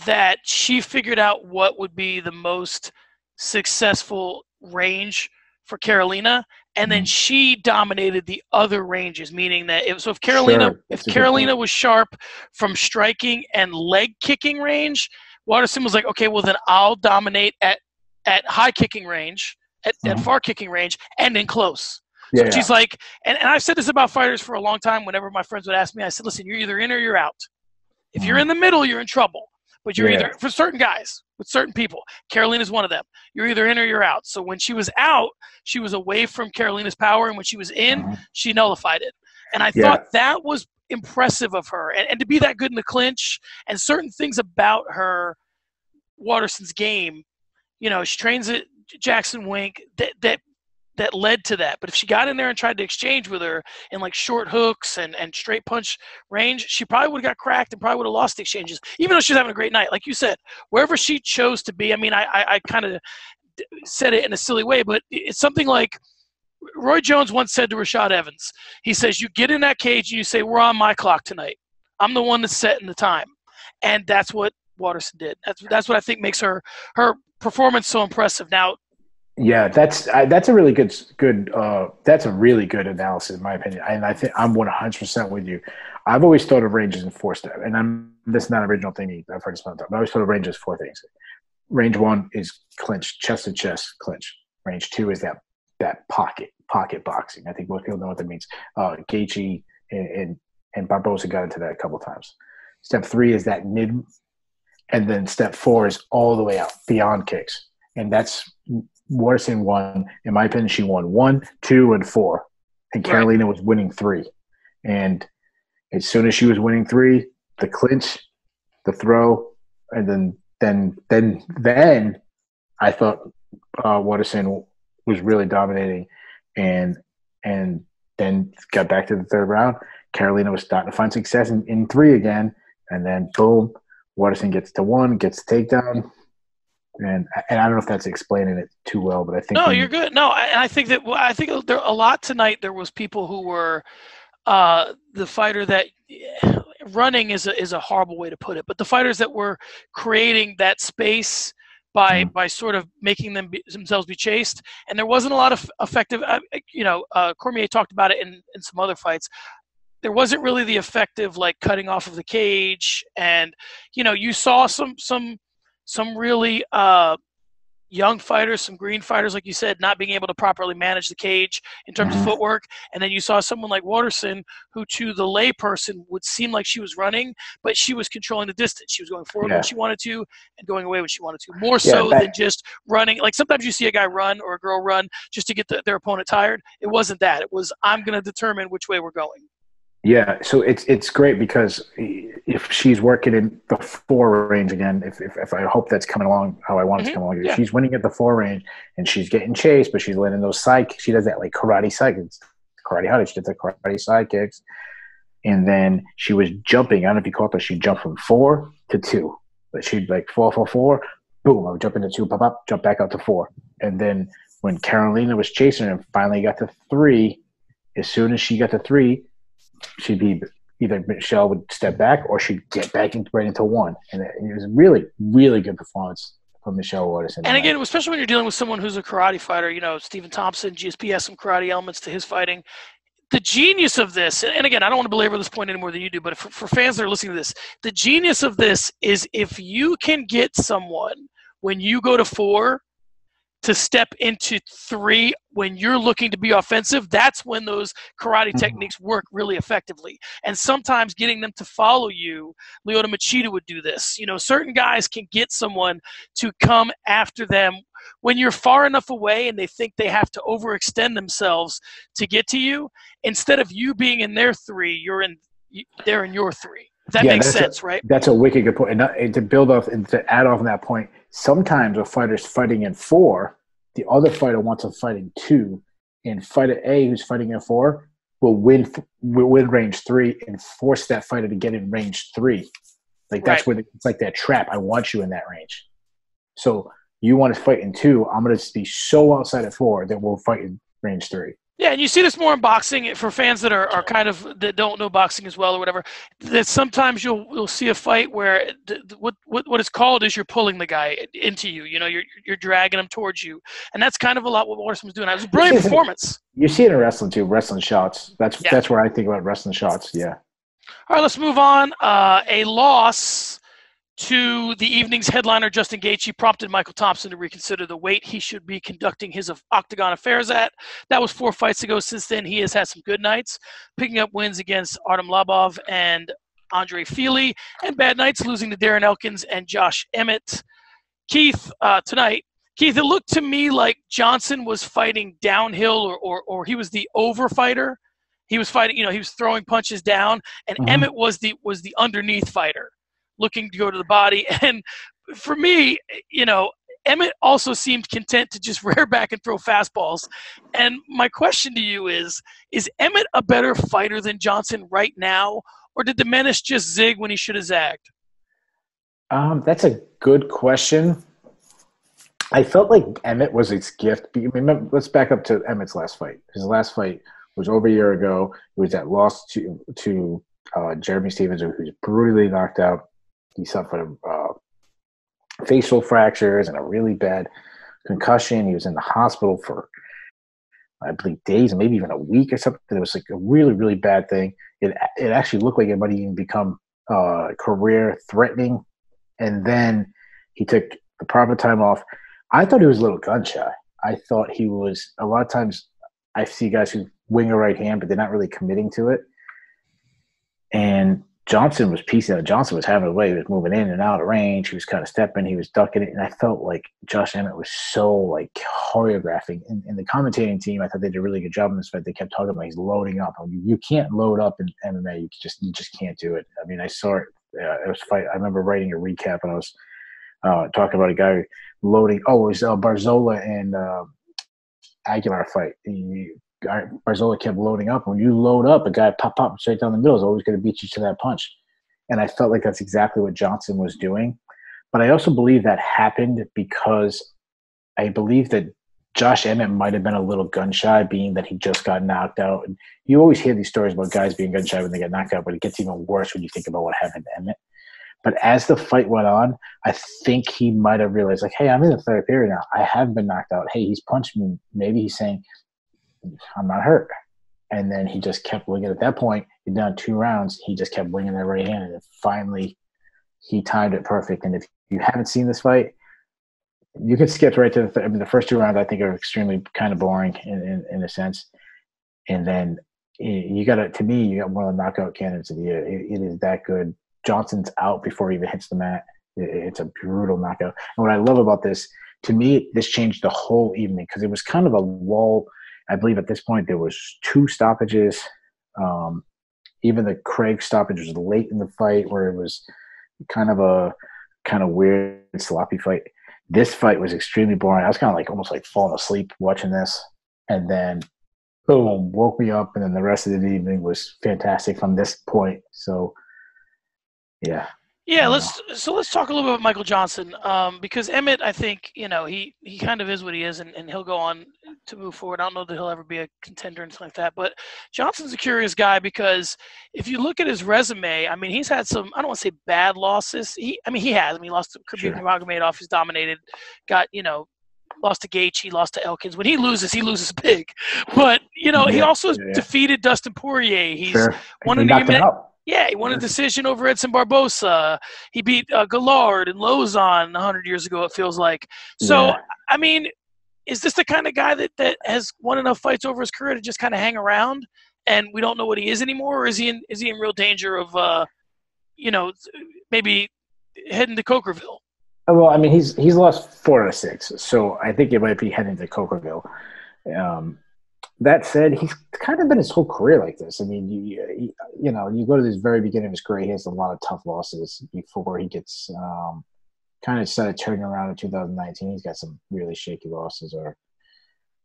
that she figured out what would be the most successful range for Carolina, and then she dominated the other ranges, meaning that if Carolina was sharp from striking and leg kicking range, Waterson was like, okay, well then I'll dominate at high kicking range, at far kicking range, and in close. So she's like, and I've said this about fighters for a long time. Whenever my friends would ask me, I said, listen, you're either in or you're out. If you're in the middle, you're in trouble. But you're either, for certain guys, with certain people, Carolina's one of them. You're either in or you're out. So when she was out, she was away from Carolina's power. And when she was in, she nullified it. And I thought that was impressive of her. And to be that good in the clinch, and certain things about her, Waterson's game, she trains at Jackson Wink that led to that. But if she got in there and tried to exchange with her in like short hooks and straight punch range, she probably would have got cracked and probably would have lost the exchanges, even though she was having a great night. Like you said, wherever she chose to be, I mean, I kind of said it in a silly way, but it's something like Roy Jones once said to Rashad Evans. He says, you get in that cage and you say, we're on my clock tonight. I'm the one that's setting the time. And that's what Waterson did. That's what I think makes her performance so impressive. Now, yeah, that's a really good that's a really good analysis in my opinion, and I think I'm 100% with you. I've always thought of ranges in 4-step, and this is not an original thing I've heard about. But I always thought of ranges 4 things. Range 1 is clinch, chest to chest clinch. Range 2 is that pocket boxing. I think most people know what that means. Gaethje and Barboza got into that a couple times. Step 3 is that mid, and then step 4 is all the way out beyond kicks, and that's Waterson won. In my opinion, she won 1, 2, and 4, and Carolina was winning 3. And as soon as she was winning 3, the clinch, the throw, and then I thought Waterson was really dominating, and then got back to the third round. Carolina was starting to find success in 3 again, and then boom, Waterson gets to 1, gets the takedown. And I don't know if that's explaining it too well, but I think you're good. No, I think there a lot tonight. There was people who were the fighter that running is a horrible way to put it, but the fighters that were creating that space by sort of making themselves be chased, and there wasn't a lot of effective. Cormier talked about it in some other fights. There wasn't really the effective like cutting off of the cage, and you saw some really young fighters, some green fighters, like you said, not being able to properly manage the cage in terms of footwork. And then you saw someone like Waterson, who to the lay person would seem like she was running, but she was controlling the distance. She was going forward when she wanted to and going away when she wanted to, more so than just running. Like sometimes you see a guy run or a girl run just to get their opponent tired. It wasn't that. It was, I'm going to determine which way we're going. Yeah, so it's great because if she's working in the 4 range again, if I hope that's coming along how I want it to come along, if she's winning at the 4 range and she's getting chased, but she's letting those she does that like karate side kicks, karate hot, she did the karate side kicks, and then she was jumping. I don't know if you caught that, she jumped from 4 to 2, But she'd like 4, boom, I would jump into 2, pop up, jump back out to 4. And then when Carolina was chasing her and finally got to 3, as soon as she got to 3, she'd be either Michelle would step back or she'd get back right into 1. And it was really, really good performance from Michelle Waterson. And again, especially when you're dealing with someone who's a karate fighter, Stephen Thompson, GSP has some karate elements to his fighting. The genius of this, and again, I don't want to belabor this point any more than you do, but for fans that are listening to this, the genius of this is if you can get someone when you go to 4 to step into 3 when you're looking to be offensive, that's when those karate techniques work really effectively. And sometimes getting them to follow you, Lyoto Machida would do this. Certain guys can get someone to come after them when you're far enough away and they think they have to overextend themselves to get to you. Instead of you being in their 3, they're in your 3. That makes sense, right? That's a wicked good point. And to build off and to add off on that point, sometimes a fighter's fighting in 4, the other fighter wants to fight in 2, and fighter A, who's fighting in 4, will win range 3 and force that fighter to get in range 3. Like that's where it's like that trap. I want you in that range. So you want to fight in 2. I'm going to be so outside of 4 that we'll fight in range 3. Yeah, and you see this more in boxing for fans that are kind of that don't know boxing as well or whatever. That sometimes you'll see a fight where what it's called is you're pulling the guy into you. You're dragging him towards you, and that's kind of a lot what Waterson was doing. It was a brilliant performance. You see it in wrestling too, wrestling shots. That's where I think about wrestling shots. Yeah. All right, let's move on. A loss to the evening's headliner, Justin Gaethje, prompted Michael Thompson to reconsider the weight he should be conducting his octagon affairs at. That was 4 fights ago. Since then, he has had some good nights, picking up wins against Artem Labov and Andre Fili, and bad nights, losing to Darren Elkins and Josh Emmett. Keith, tonight, it looked to me like Johnson was fighting downhill or he was the over fighter. He was fighting, he was throwing punches down, and Emmett was the underneath fighter, looking to go to the body. And for me, Emmett also seemed content to just rear back and throw fastballs. And my question to you is Emmett a better fighter than Johnson right now, or did the menace just zig when he should have zagged? That's a good question. I felt like Emmett was its gift. Remember, let's back up to Emmett's last fight. His last fight was over a year ago. It was that loss to Jeremy Stevens, who was brutally knocked out. He suffered facial fractures and a really bad concussion. He was in the hospital for, I believe, days and maybe even a week or something. It was like a really, really bad thing. It actually looked like it might even become career threatening. And then he took the proper time off. I thought he was a little gun shy. I thought he was – a lot of times I see guys who wing a right hand, but they're not really committing to it. And Johnson was piecing it. Johnson was having a way. He was moving in and out of range. He was kind of stepping. He was ducking it. And I felt like Josh Emmett was so, like, choreographing. In the commentating team, I thought they did a really good job in this fight. They kept talking about he's loading up. I mean, you can't load up in MMA. You just can't do it. I mean, I saw it. It was fight. I remember writing a recap, and I was talking about a guy loading. Oh, it was Barzola and Aguilar fight. Barzola kept loading up. When you load up, a guy pop straight down the middle is always going to beat you to that punch. And I felt like that's exactly what Johnson was doing. But I also believe that happened because I believe that Josh Emmett might have been a little gun shy, being that he just got knocked out. And you always hear these stories about guys being gun shy when they get knocked out, but it gets even worse when you think about what happened to Emmett. But as the fight went on, I think he might have realized, like, hey, I'm in the third period now. I have been knocked out. Hey, he's punched me. Maybe he's saying, I'm not hurt. And then he just kept winging. At that point, he'd done 2 rounds. He just kept winging that right hand. And finally, he timed it perfect. And if you haven't seen this fight, you can skip right to the first 2 rounds. I think are extremely kind of boring in a sense. And then you got one of the knockout candidates of the year. It is that good. Johnson's out before he even hits the mat. It's a brutal knockout. And what I love about this, to me, this changed the whole evening because it was kind of a lull. I believe at this point there was 2 stoppages. Even the Craig stoppage was late in the fight where it was kind of weird, sloppy fight. This fight was extremely boring. I was kind of like almost like falling asleep watching this. And then, boom, woke me up. And then the rest of the evening was fantastic from this point. So, yeah. Yeah, I don't know. let's talk a little bit about Michael Johnson, because Emmett, I think he kind of is what he is, and he'll go on to move forward. I don't know that he'll ever be a contender and something like that, but Johnson's a curious guy because if you look at his resume, I mean, he's had some, I don't want to say bad losses. He has. I mean, he lost to Khabib Sure. Nurmagomedov, he's dominated, got lost to Gaethje, lost to Elkins. When he loses big. But he Yeah. also has Yeah. Yeah. defeated Dustin Poirier. He's Sure. won He an knocked him out. yeah, he won a decision over Edson Barboza. He beat Gallard and Lozon 100 years ago, it feels like. So, Yeah. I mean, is this the kind of guy that has won enough fights over his career to just kind of hang around and we don't know what he is anymore? Or is he in real danger of, maybe heading to Cokerville? Well, I mean, he's lost 4 out of 6, so I think it might be heading to Cokerville. Um, that said, he's kind of been his whole career like this. I mean, you go to this very beginning of his career, he has a lot of tough losses before he gets kind of started turning around in 2019. He's got some really shaky losses, or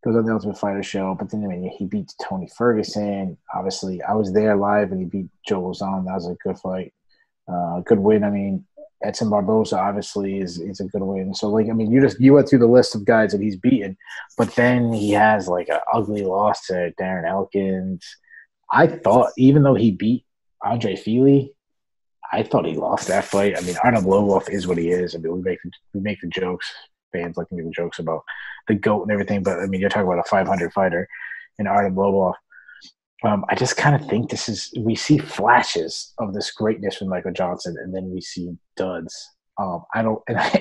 goes on the Ultimate Fighter show. But then, I mean, he beats Tony Ferguson. Obviously, I was there live, and he beat Joe Lozon. That was a good fight, good win. I mean, Edson Barboza obviously is a good win. So, like, I mean, you went through the list of guys that he's beaten, but then he has like an ugly loss to Darren Elkins. I thought, even though he beat Andre Fili, I thought he lost that fight. I mean, Artem Lobov is what he is. I mean, we make the jokes. Fans like to make the jokes about the GOAT and everything, but I mean, you're talking about a 500 fighter in Artem Lobov. I just kind of think we see flashes of this greatness with Michael Johnson, and then we see duds.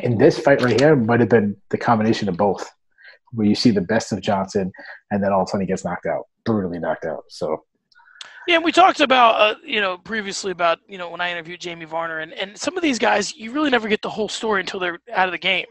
In this fight right here might have been the combination of both, where you see the best of Johnson, and then all of a sudden he gets knocked out, brutally knocked out. So. Yeah, and we talked about, previously about, when I interviewed Jamie Varner, and some of these guys, you really never get the whole story until they're out of the game.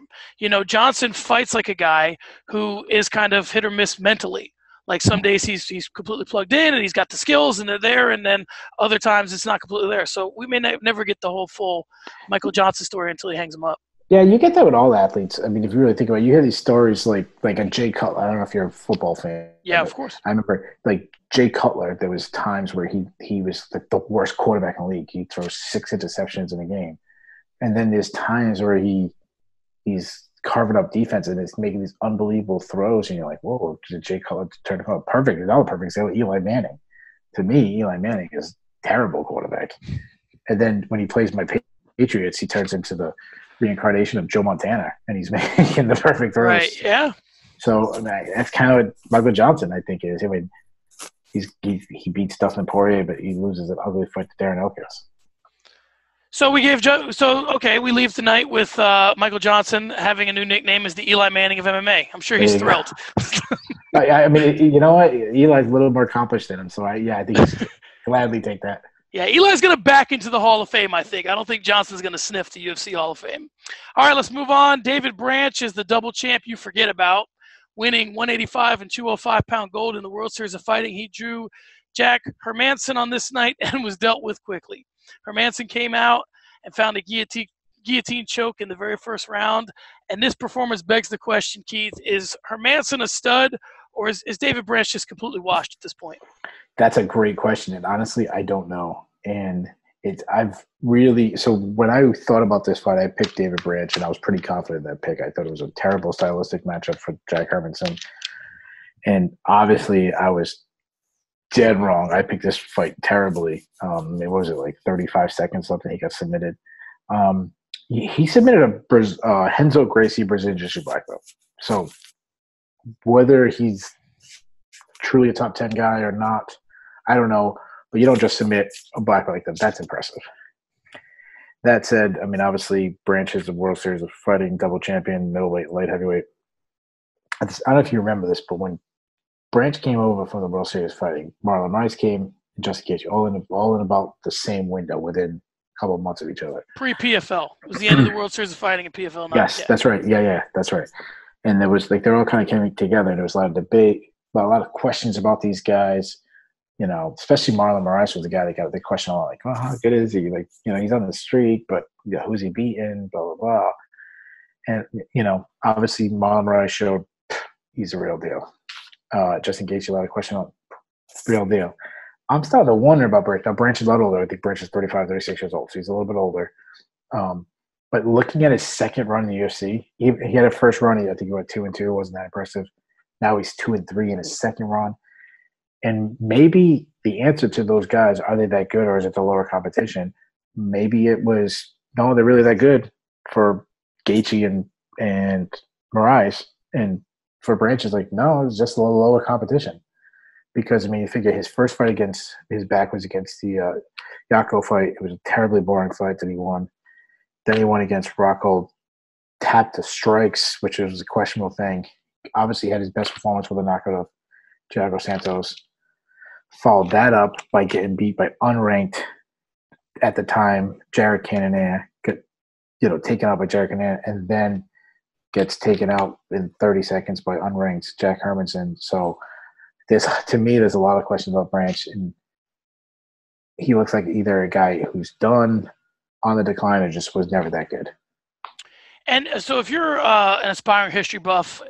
Johnson fights like a guy who is kind of hit or miss mentally. Like some days he's completely plugged in and he's got the skills and they're there, and then other times it's not completely there. So we may never get the whole full Michael Johnson story until he hangs him up. Yeah, you get that with all athletes. I mean, if you really think about it, you hear these stories like a Jay Cutler. I don't know if you're a football fan. Yeah, of course. I remember like Jay Cutler, there was times where he was like the worst quarterback in the league. He throws 6 interceptions in a game. And then there's times where he's carving up defense and is making these unbelievable throws, and you're like, whoa, did Jay Cutler turn out perfect? It's not a perfect example. Eli Manning. To me, Eli Manning is a terrible quarterback. And then when he plays my Patriots, he turns into the reincarnation of Joe Montana, and he's making the perfect throws. Right, yeah. So that's kind of what Michael Johnson, I think, is. I mean, he beats Dustin Poirier, but he loses an ugly fight to Darren Elkins. So we leave tonight with Michael Johnson having a new nickname as the Eli Manning of MMA. I'm sure he's thrilled. I mean, you know what? Eli's a little more accomplished than him, so I think he's gladly take that. Yeah, Eli's going to back into the Hall of Fame, I think. I don't think Johnson's going to sniff the UFC Hall of Fame. All right, let's move on. David Branch is the double champ you forget about, winning 185 and 205-pound gold in the World Series of Fighting. He drew Jack Hermansson on this night and was dealt with quickly. Hermansson came out and found a guillotine choke in the very first round. And this performance begs the question, Keith, is Hermansson a stud, or is David Branch just completely washed at this point? That's a great question, and honestly, I don't know. And so when I thought about this fight, I picked David Branch, and I was pretty confident in that pick. I thought it was a terrible stylistic matchup for Jack Hermansson. And obviously, I was dead wrong. I picked this fight terribly. It was like 35 seconds left, and he got submitted. He submitted a Renzo Gracie Brazilian Jiu-Jitsu black belt. So whether he's truly a top 10 guy or not, I don't know. But you don't just submit a black belt like that. That's impressive. That said, I mean, obviously, Branch is the World Series of Fighting double champion, middleweight, light heavyweight. I don't know if you remember this, but when Branch came over from the World Series of Fighting, Marlon Rice came, and Justin Gaethje, all in about the same window within a couple of months of each other. Pre-PFL. It was the end of the World Series of Fighting and PFL. Yes, that's right. Yeah, that's right. And there was they're all kind of coming together. There was a lot of debate, a lot of questions about these guys. Especially Marlon Moraes was the guy that got the question a lot, like, oh, how good is he? Like, he's on the street, but who's he beating? Blah, blah, blah. And, obviously Marlon Moraes showed he's a real deal. Just in case you had a question on real deal. I'm starting to wonder about Branch. Now, Branch is a lot older. I think Branch is 35, 36 years old, so he's a little bit older. But looking at his second run in the UFC, he had a first run. I think he went 2-2. It wasn't that impressive. Now he's 2-3 in his second run. And maybe the answer to those guys, are they that good or is it the lower competition? Maybe it was, no, they're really that good for Gaethje and Moraes. And for Branch, it's like, no, it's just a little lower competition. Because, I mean, you figure his first fight against his back was against the Yako fight. It was a terribly boring fight that he won. Then he won against Rocco, tapped the strikes, which was a questionable thing. Obviously, he had his best performance with a knockout of Thiago Santos. Followed that up by getting beat by unranked at the time Jared Cannonier, taken out by Jared Cannonier, and then gets taken out in 30 seconds by unranked Jack Hermanson. So to me, there's a lot of questions about Branch, and he looks like either a guy who's done on the decline or just was never that good. And so if you're an aspiring history buff,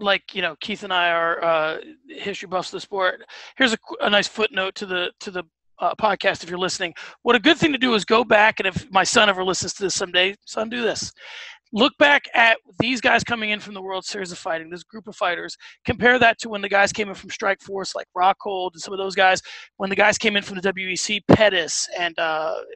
like, Keith and I are history buffs of the sport, here's a nice footnote to the podcast if you're listening. What a good thing to do is go back, and if my son ever listens to this someday, son, do this. Look back at these guys coming in from the World Series of Fighting, this group of fighters. Compare that to when the guys came in from Strikeforce, like Rockhold and some of those guys. When the guys came in from the WEC, Pettis and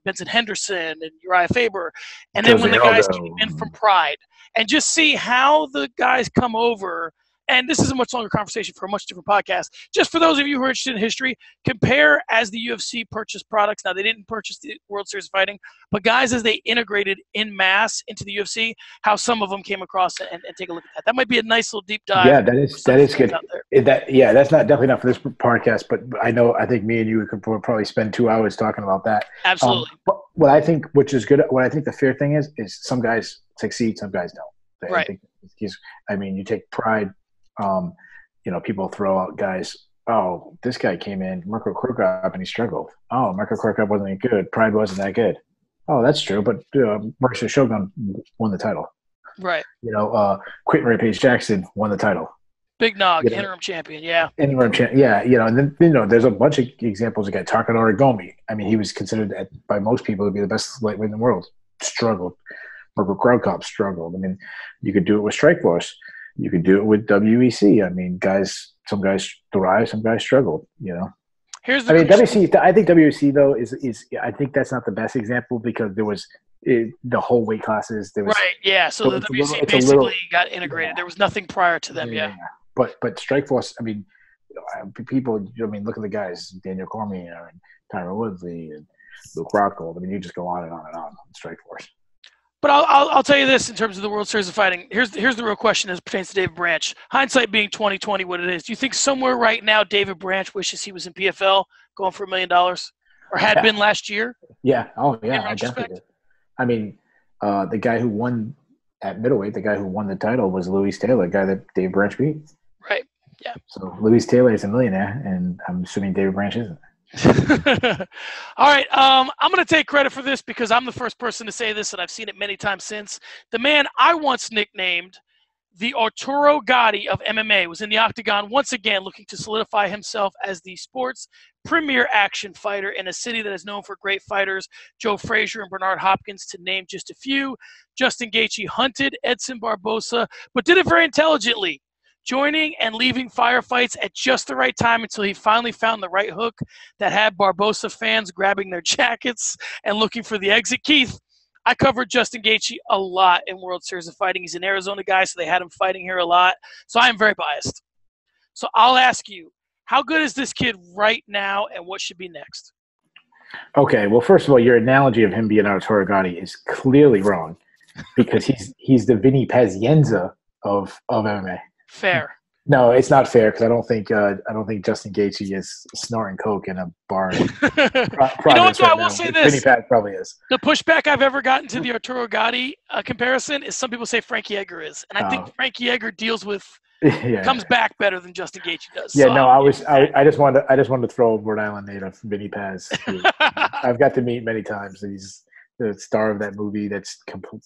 Benson Henderson and Uriah Faber. And then when the guys came in from Pride. And just see how the guys come over. And this is a much longer conversation for a much different podcast. Just for those of you who are interested in history, compare as the UFC purchased products. Now, they didn't purchase the World Series of Fighting, but guys, as they integrated in mass into the UFC, how some of them came across and take a look at that. That might be a nice little deep dive. Yeah, that is good. That's definitely not for this podcast, but I think me and you could probably spend 2 hours talking about that. Absolutely. But what I think the fair thing is some guys succeed, some guys don't. Right. You take Pride. People throw out guys. Oh, this guy came in, Mirko Krokop, and he struggled. Oh, Mirko Krokop wasn't that good. Pride wasn't that good. Oh, that's true. But Mercer Shogun won the title. Right. Quentin Rampage Jackson won the title. Big Nog, interim champion. Yeah. Interim champion. Yeah. And then there's a bunch of examples of guys. Takanori Gomi. I mean, he was considered by most people to be the best lightweight in the world. Struggled. Mirko Krokop struggled. I mean, you could do it with Strikeforce. You could do it with WEC. I mean, some guys thrive, some guys struggled. WEC. I think WEC though is I think that's not the best example because there was the whole weight classes. There was, right. Yeah. So the WEC basically got integrated. Yeah. There was nothing prior to them. Yeah. But Strikeforce. I mean, people. Look at the guys: Daniel Cormier and Tyron Woodley and Luke Rockhold. I mean, you just go on and on and on. Strikeforce. But I'll tell you this in terms of the World Series of Fighting. Here's the real question as it pertains to David Branch. Hindsight being 20/20, what it is. Do you think somewhere right now David Branch wishes he was in PFL going for $1 million or had been last year? Yeah. Oh, yeah. I definitely did. I mean, the guy who won at middleweight, the guy who won the title was Luis Taylor, the guy that David Branch beat. Right. Yeah. So Luis Taylor is a millionaire, and I'm assuming David Branch isn't. All right. I'm going to take credit for this because I'm the first person to say this, and I've seen it many times since. The man I once nicknamed the Arturo Gatti of MMA was in the octagon once again looking to solidify himself as the sport's premier action fighter in a city that is known for great fighters, Joe Frazier and Bernard Hopkins, to name just a few. Justin Gaethje hunted Edson Barboza, but did it very intelligently, joining and leaving firefights at just the right time until he finally found the right hook that had Barboza fans grabbing their jackets and looking for the exit. Keith, I covered Justin Gaethje a lot in World Series of Fighting. He's an Arizona guy, so they had him fighting here a lot. So I am very biased. So I'll ask you, how good is this kid right now, and what should be next? Okay, well, first of all, your analogy of him being Arturo Gatti is clearly wrong because he's the Vinny Pazienza of MMA. Fair. No, it's not fair because I don't think Justin Gaethje is snorting coke in a bar. You know what? I will say this: Vinny Paz probably is. The pushback I've ever gotten to the Arturo Gatti comparison is some people say Frankie Edgar is, and I think Frankie Edgar deals with comes back better than Justin Gaethje does. Yeah, so, no, I just wanted to throw Rhode Island native Vinny Paz. I've got to meet many times. He's the star of that movie. That's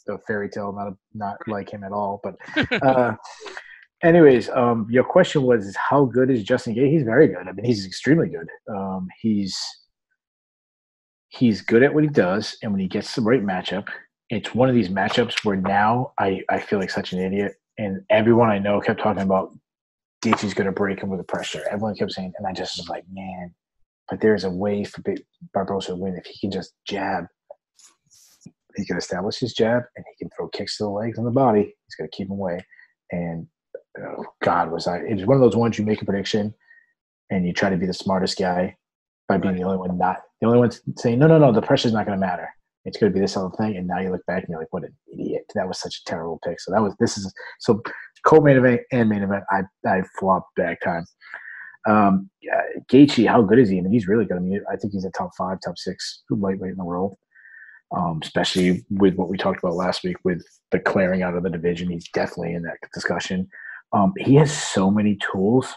a fairy tale, not like him at all, but. Anyways, your question was how good is Justin Gaethje? He's very good. I mean, he's extremely good. He's good at what he does, and when he gets the right matchup, it's one of these matchups where now I feel like such an idiot. And everyone I know kept talking about Gaethje's going to break him with the pressure. Everyone kept saying, and I just was like, man, but there's a way for Barboza to win if he can just jab. He can establish his jab, and he can throw kicks to the legs and the body. He's going to keep him away. And God, it was one of those ones you make a prediction, and you try to be the smartest guy by being the only one saying, no, the pressure's not going to matter. It's going to be this other thing. And now you look back and you're like, what an idiot. That was such a terrible pick. So co-main event and main event, I flopped back time. Gaethje, how good is he? I mean, he's really good. I mean, I think he's a top 5, top 6 lightweight in the world. Especially with what we talked about last week with the clearing out of the division. He's definitely in that discussion. He has so many tools.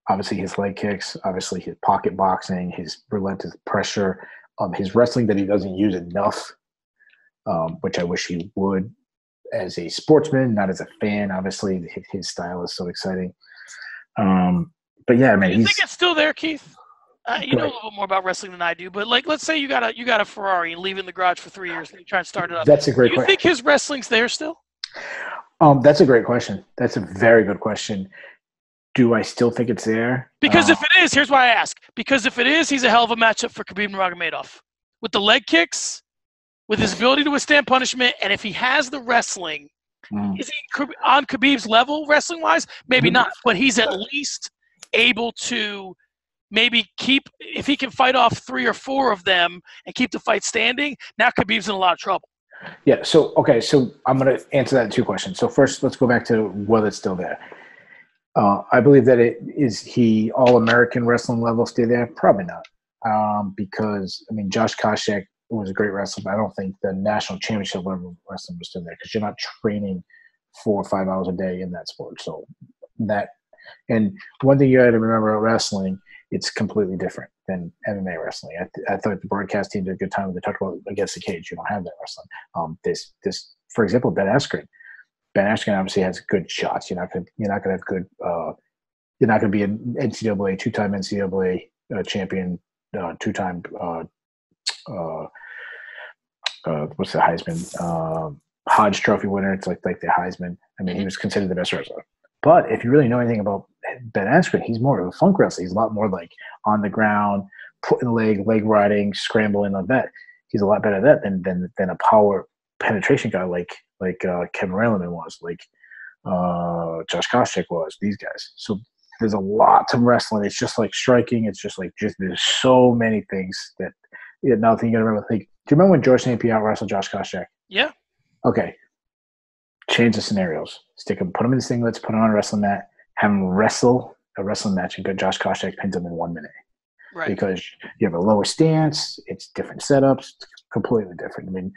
Obviously his leg kicks, obviously his pocket boxing, his relentless pressure, his wrestling that he doesn't use enough, which I wish he would as a sportsman, not as a fan. Obviously his style is so exciting. But yeah, man, you think it's still there, Keith? You know a little bit more about wrestling than I do, but like, let's say you got a Ferrari and leave it in the garage for 3 years and you try and start it up. That's a great question. You think his wrestling's there still? That's a great question. That's a very good question. Do I still think it's there? Because if it is, here's why I ask. Because if it is, he's a hell of a matchup for Khabib Nurmagomedov. With the leg kicks, with his ability to withstand punishment, and if he has the wrestling, is he on Khabib's level wrestling-wise? Maybe not, but he's at least able to maybe if he can fight off 3 or 4 of them and keep the fight standing, now Khabib's in a lot of trouble. Yeah, so I'm going to answer that in 2 questions. So first, let's go back to whether it's still there. I believe that he all-American wrestling level stay there? Probably not. Because, I mean, Josh Koscheck was a great wrestler, but I don't think the national championship level wrestling was still there because you're not training 4 or 5 hours a day in that sport. So that – and one thing you got to remember about wrestling, it's completely different than MMA wrestling. I thought the broadcast team did a good time when they talked about against the cage. You don't have that wrestling. This for example, Ben Askren. Ben Askren obviously has good shots. You're not going to have good. You're not going to be an NCAA 2-time NCAA champion, 2-time. What's the Heisman? Hodge Trophy winner. It's like the Heisman. I mean, he was considered the best wrestler. But if you really know anything about Ben Askren, he's more of a funk wrestler. He's a lot more like on the ground, putting leg riding, scrambling like that. He's a lot better at that than a power penetration guy like Kevin Rayleman was, like Josh Koscheck was, these guys. So there's a lot to wrestling. It's just like striking. It's just there's so many things that another thing you gotta remember. Like, do you remember when George St. Pierre wrestled Josh Koscheck? Yeah. Okay. Change the scenarios. Put him in the singlets, put him on a wrestling mat, have him wrestle a wrestling match, and Josh Koscheck pins him in 1 minute. Right. Because you have a lower stance, it's different setups, it's completely different. I mean,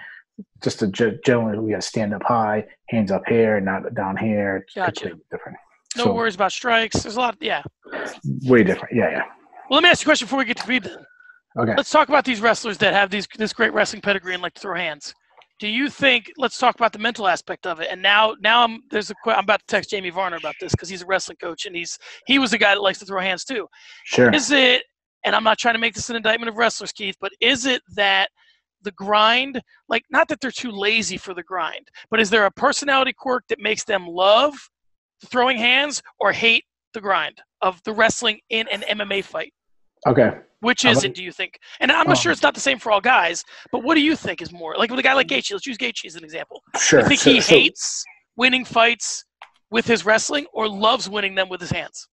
just generally we got to stand up high, hands up here, not down here. It's completely different. No worries about strikes. There's a lot. Yeah. Way different. Yeah. Well, let me ask you a question before we get to Khabib then. Okay. Let's talk about these wrestlers that have this great wrestling pedigree and like to throw hands. Do you think? Let's talk about the mental aspect of it. And now I'm about to text Jamie Varner about this because he's a wrestling coach and he was a guy that likes to throw hands too. Sure. Is it? And I'm not trying to make this an indictment of wrestlers, Keith, but is it that the grind, like, not that they're too lazy for the grind, but is there a personality quirk that makes them love throwing hands or hate the grind of the wrestling in an MMA fight? Okay. Which is it, do you think? And I'm not sure it's not the same for all guys, but what do you think is more? Like with a guy like Gaethje, let's use Gaethje as an example. Sure. You think he hates winning fights with his wrestling or loves winning them with his hands?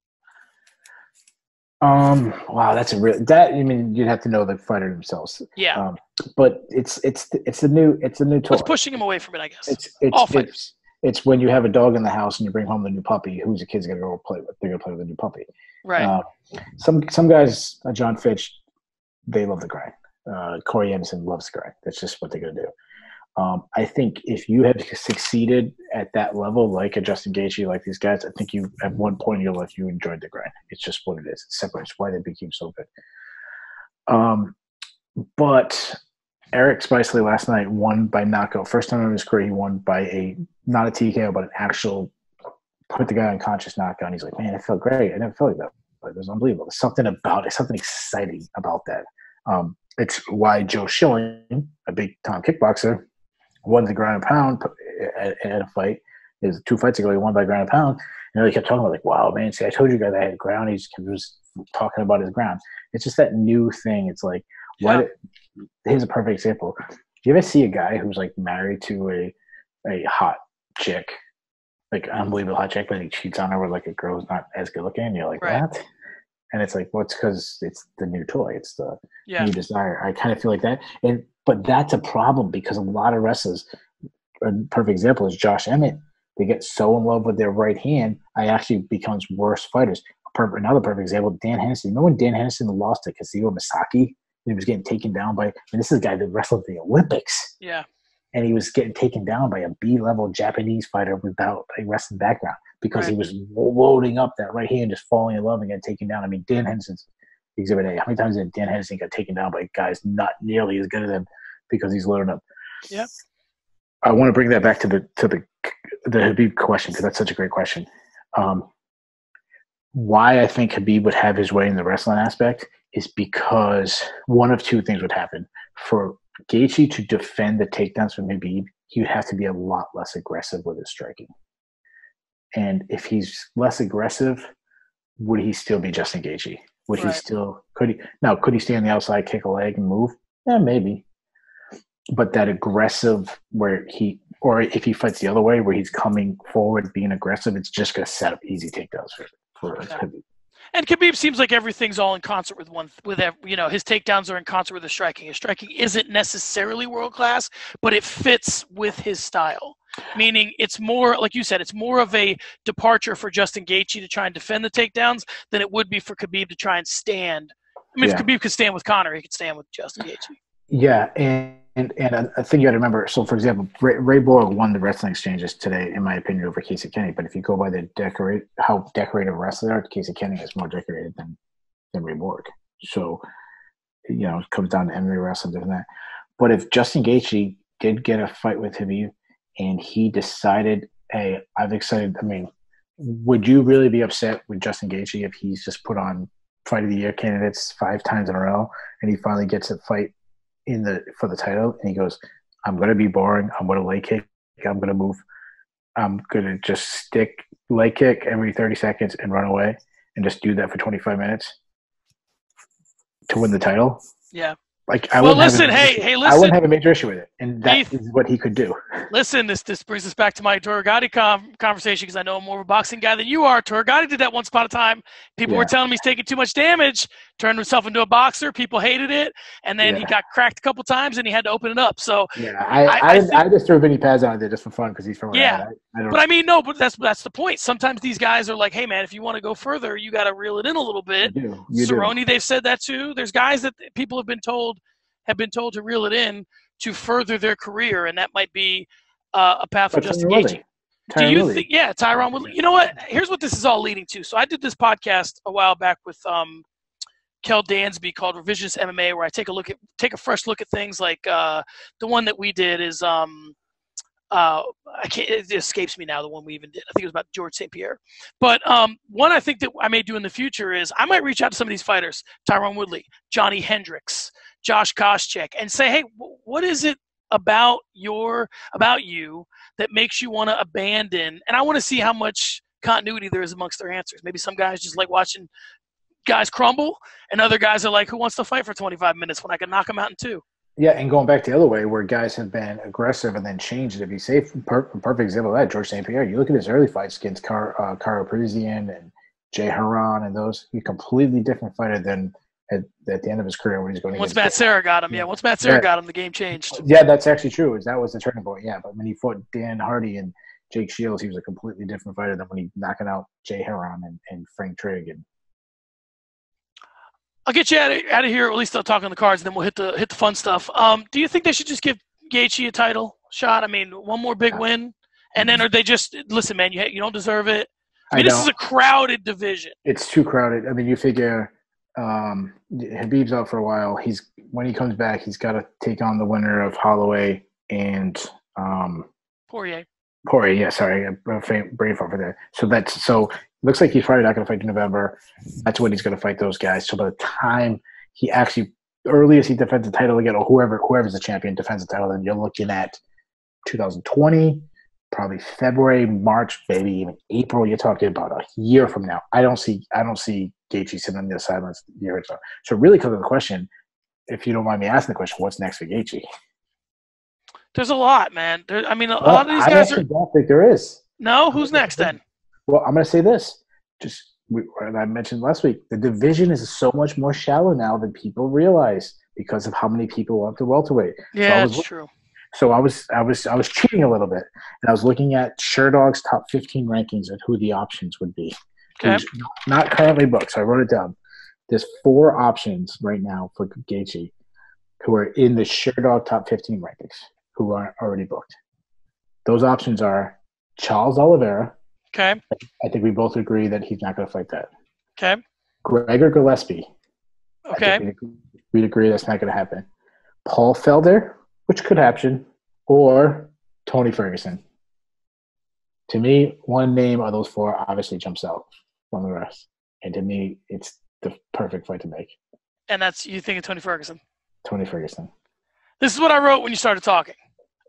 Wow, that's a real that. I mean, you'd have to know the fighter themselves. Yeah. But it's a new toy. What's pushing him away from it? I guess all fighters. It's when you have a dog in the house and you bring home the new puppy. Who's the kid's gonna go play with? They're gonna play with the new puppy. Right. Some guys, John Fitch, they love the grind. Corey Anderson loves the grind. That's just what they're gonna do. I think if you have succeeded at that level, like a Justin Gaethje, like these guys, I think you at one point in your life you enjoyed the grind. It's just what it is. It separates why they became so good. But Eric Spicely last night won by knockout. First time in his career he won by not a TKO, but an actual put the guy unconscious knockout. And he's like, man, it felt great. I never felt like that. But it was unbelievable. There's something about it, something exciting about that. It's why Joe Shillan, a big time kickboxer, won the ground and pound at a fight. There's 2 fights ago, he won by ground and pound. And he kept talking about, like, wow, man, see, I told you guys I had ground. He was talking about his ground. It's just that new thing. It's like, here's a perfect example. You ever see a guy who's, like, married to a hot chick, like, unbelievable hot chick, but he cheats on her with, like, a girl who's not as good looking? And you're like, what? And it's like, well, it's because it's the new toy. It's the new desire. I kind of feel like that. But that's a problem because a lot of wrestlers, a perfect example is Josh Emmett. They get so in love with their right hand, I actually becomes worse fighters. Another perfect example, Dan Henderson. Remember when Dan Henderson lost to Kazuo Misaki? And he was getting taken down by – and this is a guy that wrestled at the Olympics. Yeah. And he was getting taken down by a B-level Japanese fighter without a wrestling background because he was loading up that right hand, just falling in love and getting taken down. I mean, Dan Henderson's Exhibit A. How many times did Dan Henderson get taken down by guys not nearly as good as him because he's loading up? Yep. I want to bring that back to the Khabib question because that's such a great question. Why I think Khabib would have his way in the wrestling aspect is because one of 2 things would happen. For Gaethje to defend the takedowns from Khabib, he would have to be a lot less aggressive with his striking. And if he's less aggressive, would he still be Justin Gaethje? Would he still – could he stay on the outside, kick a leg, and move? Yeah, maybe. But that aggressive where he – or if he fights the other way where he's coming forward, being aggressive, it's just going to set up easy takedowns for Khabib. And Khabib seems like everything's all in concert with his takedowns are in concert with his striking. His striking isn't necessarily world class, but it fits with his style. Meaning it's more, like you said, it's more of a departure for Justin Gaethje to try and defend the takedowns than it would be for Khabib to try and stand. I mean, if Khabib could stand with Conor, he could stand with Justin Gaethje. Yeah, and I think you got to remember. So, for example, Ray Borg won the wrestling exchanges today, in my opinion, over Casey Kenny. But if you go by how decorated wrestlers are, Casey Kenny is more decorated than Ray Borg. So, it comes down to MMA wrestling and that. But if Justin Gaethje did get a fight with Khabib and he decided, hey, I've excited. I mean, would you really be upset with Justin Gaethje if he's just put on Fight of the Year candidates 5 times in a row and he finally gets a fight for the title, and he goes, I'm going to be boring. I'm going to leg kick. I'm going to move. I'm going to just stick leg kick every 30 seconds and run away and just do that for 25 minutes to win the title. Yeah. Like, listen. I wouldn't have a major issue with it, and that is what he could do. Listen, this brings us back to my Torgatti conversation because I know I'm more of a boxing guy than you are. Torgatti did that once upon a time. People were telling him he's taking too much damage, turned himself into a boxer. People hated it, and then he got cracked a couple times, and he had to open it up. So I just threw Vinny Paz out there just for fun because he's from but that's the point. Sometimes these guys are like, hey man, if you want to go further, you got to reel it in a little bit. Cerrone, they've said that too. There's guys that people have been told to reel it in to further their career, and that might be a path for Justin Gaethje. Do you think? Yeah, Tyron Woodley. You know what? Here's what this is all leading to. So I did this podcast a while back with Kel Dansby called Revisionist MMA, where I take a fresh look at things. Like the one that we did is it escapes me now, the one we even did. I think it was about George St. Pierre. But one I think that I may do in the future is I might reach out to some of these fighters, Tyron Woodley, Johnny Hendricks, Josh Koscheck, and say, hey, what is it about you that makes you want to abandon? And I want to see how much continuity there is amongst their answers. Maybe some guys just like watching guys crumble, and other guys are like, who wants to fight for 25 minutes when I can knock them out in 2? Yeah, and going back the other way where guys have been aggressive and then changed to be safe. Perfect example of that, George St. Pierre. You look at his early fights against Caro Parisian and Jay Haran and those. He's a completely different fighter than at the end of his career when he's going once Matt Serra got him. Once Matt Serra got him, the game changed. Yeah, that's actually true. That was the turning point. Yeah, but when he fought Dan Hardy and Jake Shields, he was a completely different fighter than when he knocking out Jay Haran and Frank Trigg. And I'll get you out of here. Or at least I'll talk on the cards, and then we'll hit the fun stuff. Do you think they should just give Gaethje a title shot? I mean, one more big win, and then are they just listen, man? You don't deserve it. I mean, this is a crowded division. It's too crowded. I mean, you figure Habib's out for a while. When he comes back, he's got to take on the winner of Holloway and Poirier. Yeah, sorry, I'm brain fart for that. So looks like he's probably not going to fight in November. That's when he's going to fight those guys. So by the time he actually earliest he defends the title again, or whoever's the champion defends the title, then you're looking at 2020, probably February, March, maybe even April. You're talking about a year from now. I don't see Gaethje sitting on the sidelines a year or so. So it really comes to the question, if you don't mind me asking the question, what's next for Gaethje? There's a lot, man. A lot of these guys I don't think there is. No? Who's next then? Well, I'm going to say this. And I mentioned last week, the division is so much more shallow now than people realize because of how many people want to welterweight. Yeah, that's true. So I was cheating a little bit, and I was looking at Sherdog's top 15 rankings and who the options would be. Okay. Not currently booked, so I wrote it down. There's 4 options right now for Gaethje who are in the Sherdog top 15 rankings who are already booked. Those options are Charles Oliveira. Okay. I think we both agree that he's not going to fight that. Okay. Gregor Gillespie. Okay. We'd agree that's not going to happen. Paul Felder, which could happen, or Tony Ferguson. To me, one name of those 4 obviously jumps out from the rest. And to me, it's the perfect fight to make. And that's you think of Tony Ferguson? Tony Ferguson. This is what I wrote when you started talking.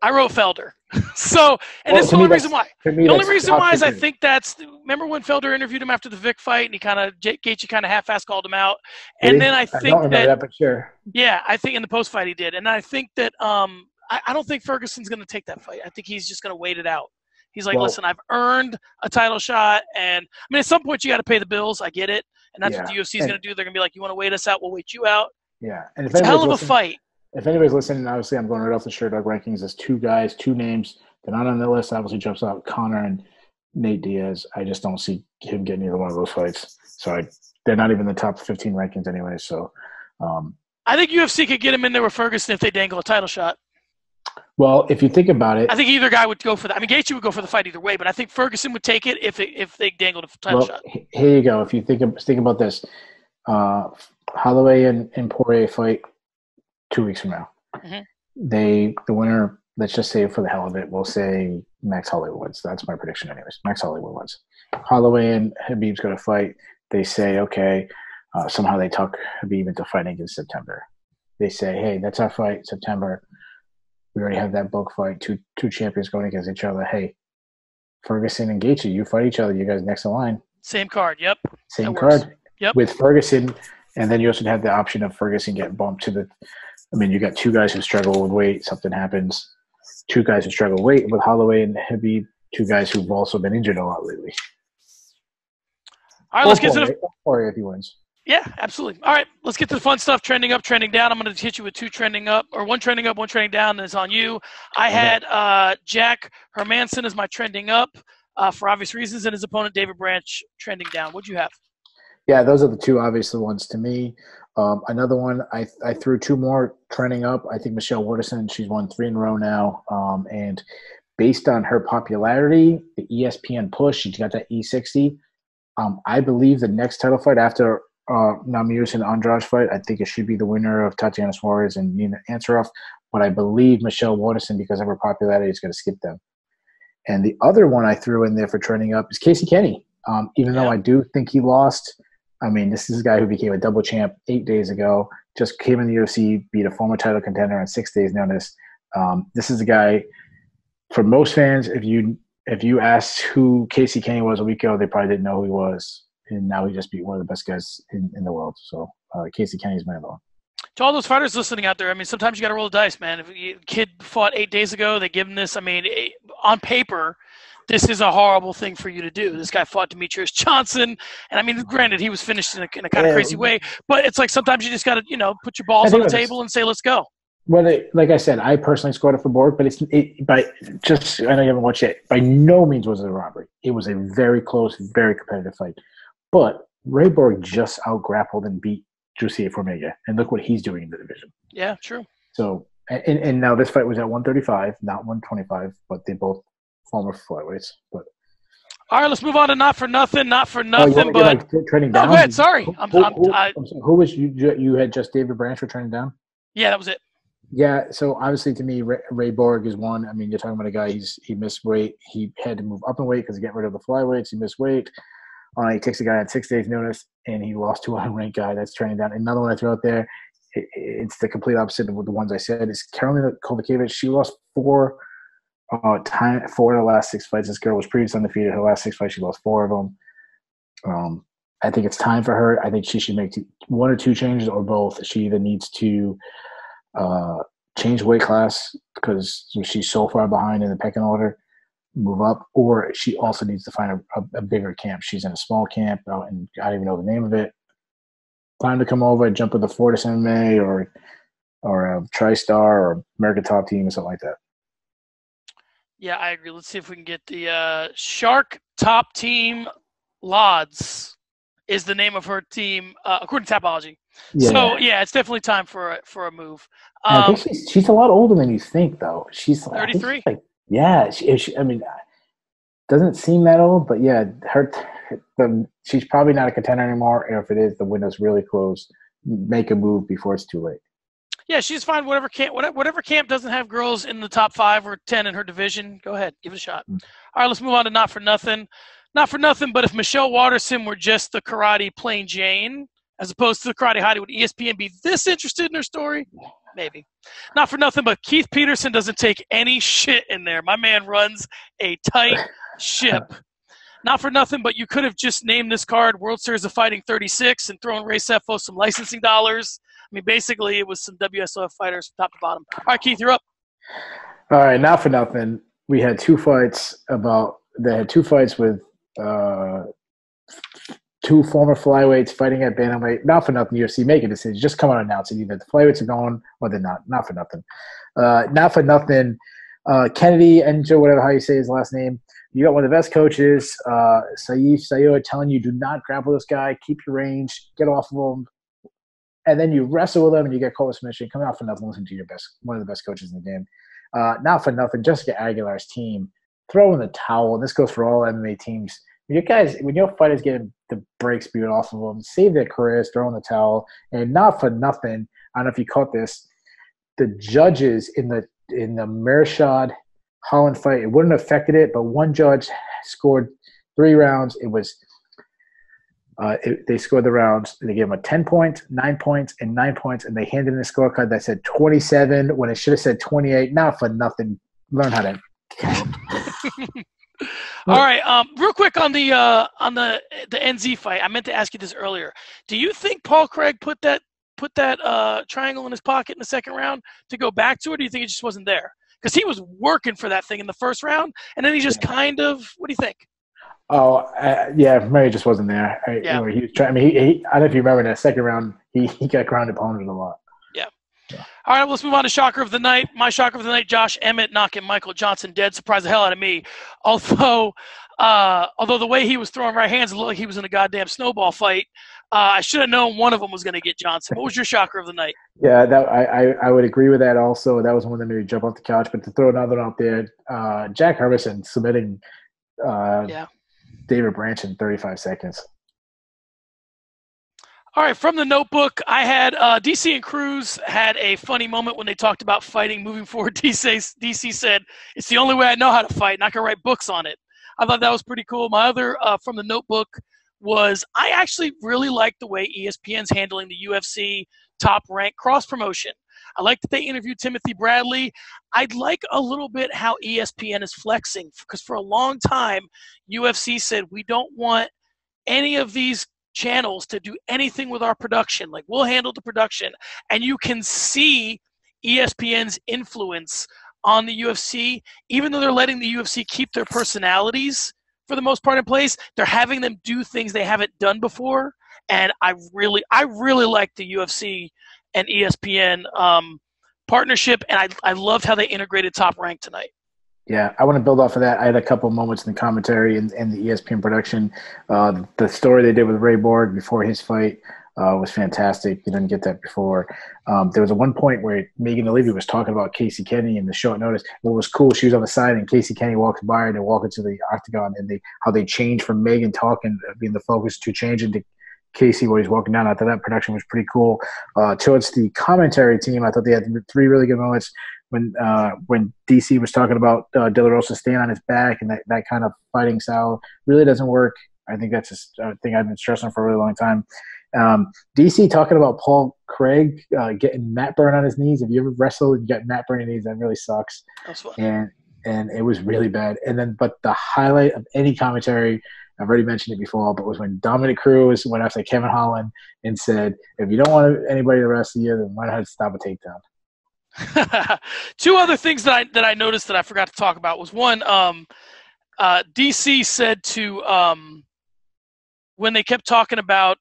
I wrote Felder. So, and this is the only reason why. The only reason why is I think remember when Felder interviewed him after the Vic fight, and Gaethje kind of half-ass called him out, and then I think don't remember that, but sure. Yeah, I think in the post-fight he did, and I think that I don't think Ferguson's going to take that fight. I think he's just going to wait it out. He's like, listen, I've earned a title shot, and at some point you got to pay the bills. I get it, and that's what the UFC is going to do. They're going to be like, you want to wait us out? We'll wait you out. Yeah, and it's a hell of a fight. If anybody's listening, obviously I'm going right off the Sherdog rankings. There's 2 guys, 2 names. They're not on the list. Obviously jumps out Connor and Nate Diaz. I just don't see him getting either one of those fights. So they're not even in the top 15 rankings anyway. So I think UFC could get him in there with Ferguson if they dangle a title shot. Well, if you think about it, I think either guy would go for that. Gaethje would go for the fight either way, but I think Ferguson would take it if they dangled a title shot. Here you go. If you think about this, Holloway and Poirier fight 2 weeks from now. Mm-hmm. The winner, let's just say for the hell of it, we'll say Max Holloway wins. That's my prediction anyways. Max Holloway wins. Holloway and Khabib's going to fight. They say, okay, somehow they talk Khabib into fighting in September. They say, hey, that's our fight, September. We already have that book fight, two champions going against each other. Hey, Ferguson and Gaethje, you fight each other. You guys next in line. Same card, yep. Same card. Yep. With Ferguson, and then you also have the option of Ferguson getting bumped to the – you got 2 guys who struggle with weight. Something happens. 2 guys who struggle with weight with Holloway and Khabib. 2 guys who've also been injured a lot lately. All right, let's get to the – Or if he wins. Yeah, absolutely. All right, let's get to the fun stuff. Trending up, trending down. I'm going to hit you with 2 trending up, or 1 trending up, 1 trending down. And it's on you. I had Jack Hermanson as my trending up for obvious reasons, and his opponent David Branch trending down. What'd you have? Yeah, those are the 2 obvious ones to me. Another one, I threw 2 more trending up. I think Michelle Waterson, she's won 3 in a row now. And based on her popularity, the ESPN push, she's got that E60. I believe the next title fight after Namiris and Andrade fight, I think it should be the winner of Tatiana Suarez and Nina Ansaroff. But I believe Michelle Waterson, because of her popularity, is going to skip them. And the other one I threw in there for trending up is Casey Kenny. Even though I do think he lost, this is a guy who became a double champ 8 days ago, just came in the UFC, beat a former title contender on 6 days' notice. This is a guy, for most fans, if you asked who Casey Kenny was a week ago, they probably didn't know who he was. And now he just beat one of the best guys in the world. So Casey Kenny is my vote. To all those fighters listening out there, sometimes you got to roll the dice, man. If a kid fought 8 days ago, they give him this. On paper, this is a horrible thing for you to do. This guy fought Demetrius Johnson, and granted, he was finished in a kind of crazy way. But it's like sometimes you just got to, put your balls on the table and say, "Let's go." Well, like I said, I personally scored it for Borg, but I know you haven't watched it. By no means was it a robbery. It was a very close, very competitive fight. But Ray Borg just out-grappled and beat Jussier Formiga, and look what he's doing in the division. Yeah, true. So, and now this fight was at 135, not 125, but they both former flyweights. But all right, let's move on to not for nothing, but trending down. Oh, go ahead. Sorry, who was you? You had just David Branch for trending down. Yeah, that was it. Yeah, so obviously to me, Ray Borg is one. You're talking about a guy. He missed weight. He had to move up in weight because he got rid of the flyweights. He missed weight. He takes a guy on 6 days' notice, and he lost to an unranked guy that's trending down. Another one I threw out there, it's the complete opposite of the ones I said. Is Karolina Kowalkiewicz. She lost four of the last 6 fights. This girl was previously undefeated. Her last 6 fights, she lost 4 of them. I think it's time for her. I think she should make 1 or 2 changes or both. She either needs to change weight class because she's so far behind in the pecking order, move up, or she also needs to find a bigger camp. She's in a small camp, and I don't even know the name of it. Time to come over and jump with the Fortis MMA or a TriStar or American Top Team or something like that. Yeah, I agree. Let's see if we can get the Shark Top Team Lods is the name of her team, according to Tapology. Yeah. So, yeah, it's definitely time for a move. I think she's a lot older than you think, though. She's 33. I mean, doesn't seem that old, but yeah, she's probably not a contender anymore. And if it is, the window's really closed. Make a move before it's too late. Yeah, she's fine. Whatever camp doesn't have girls in the top 5 or 10 in her division, go ahead, give it a shot. All right, let's move on to Not For Nothing. Not for nothing, but if Michelle Waterson were just the karate Plain Jane, as opposed to the karate Heidi, would ESPN be this interested in her story? Maybe. Not for nothing, but Keith Peterson doesn't take any shit in there. My man runs a tight ship. Not for nothing, but you could have just named this card World Series of Fighting 36 and thrown Ray Sefo some licensing dollars. I mean, basically, it was some WSOF fighters from top to bottom. All right, Keith, you're up. All right, Not for nothing. We had 2 fights with 2 former flyweights fighting at bantamweight. Not for nothing, UFC, make a decision. Just come out and announce it. Either the flyweights are going or they're not. Not for nothing. Not for nothing. Kennedy Enjo, whatever how you say his last name. You got one of the best coaches, Saif Sayo, telling you do not grapple this guy, keep your range, get off of him, and then you wrestle with him and you get caught with submission. Come out for nothing. Listen to one of the best coaches in the game. Not for nothing. Jessica Aguilar's team. Throw in the towel. And this goes for all MMA teams. When your fighters get the break speed off of them, save their careers, throw in the towel. And not for nothing, I don't know if you caught this, the judges in the Mershad Holland fight, it wouldn't have affected it, but one judge scored 3 rounds. It was they scored the rounds. They gave him a 10 points, 9 points, and 9 points, and they handed in a scorecard that said 27 when it should have said 28. Not for nothing. Learn how to count. All right, real quick on the NZ fight. I meant to ask you this earlier. Do you think Paul Craig put that triangle in his pocket in the second round to go back to it, or do you think it just wasn't there? Because he was working for that thing in the first round, and then he just kind of – what do you think? Oh, yeah, maybe it just wasn't there. Yeah. He was trying. I mean, I don't know if you remember in that second round, he got grounded pounded a lot. Yeah. All right, let's move on to Shocker of the Night. My Shocker of the Night, Josh Emmett knocking Michael Johnson dead. Surprised the hell out of me. Although the way he was throwing right hands, it looked like he was in a goddamn snowball fight. I should have known one of them was going to get Johnson. What was your Shocker of the Night? Yeah, I would agree with that also. That was one that made me jump off the couch. But to throw another out there, Jack Hermanson submitting David Branch in 35 seconds. All right, from the Notebook, I had DC and Cruz had a funny moment when they talked about fighting moving forward. DC said, "It's the only way I know how to fight, and I can write books on it." I thought that was pretty cool. My other from the Notebook was I actually really like the way ESPN's handling the UFC Top Rank cross promotion. I like that they interviewed Timothy Bradley. I'd like a little bit how ESPN is flexing, because for a long time, UFC said we don't want any of these channels to do anything with our production. Like, we'll handle the production. And you can see ESPN's influence on the UFC. Even though they're letting the UFC keep their personalities for the most part in place, they're having them do things they haven't done before. And I really like the UFC and ESPN partnership, and I loved how they integrated Top Rank tonight. Yeah, I want to build off of that. I had a couple of moments in the commentary and the ESPN production. The story they did with Ray Borg before his fight was fantastic. You didn't get that before. There was one point where Megan O'Leary was talking about Casey Kenny in the short notice. What was cool, she was on the side, and Casey Kenny walks by her, and they walk into the octagon, and how they changed from Megan talking, being the focus, to changing to Casey while he's walking down. I thought that production was pretty cool. Towards the commentary team, I thought they had 3 really good moments. When DC was talking about De La Rosa staying on his back and that kind of fighting style really doesn't work. I think that's just a thing I've been stressing for a really long time. DC talking about Paul Craig getting mat burn on his knees. If you ever wrestled and you got mat burn on your knees, that really sucks. That was fun. And it was really bad. And then, but the highlight of any commentary, I've already mentioned it before, but was when Dominic Cruz went after Kevin Holland and said, "If you don't want anybody to wrestle you, then learn how to stop a takedown." Two other things that I noticed that I forgot to talk about was one. DC said to when they kept talking about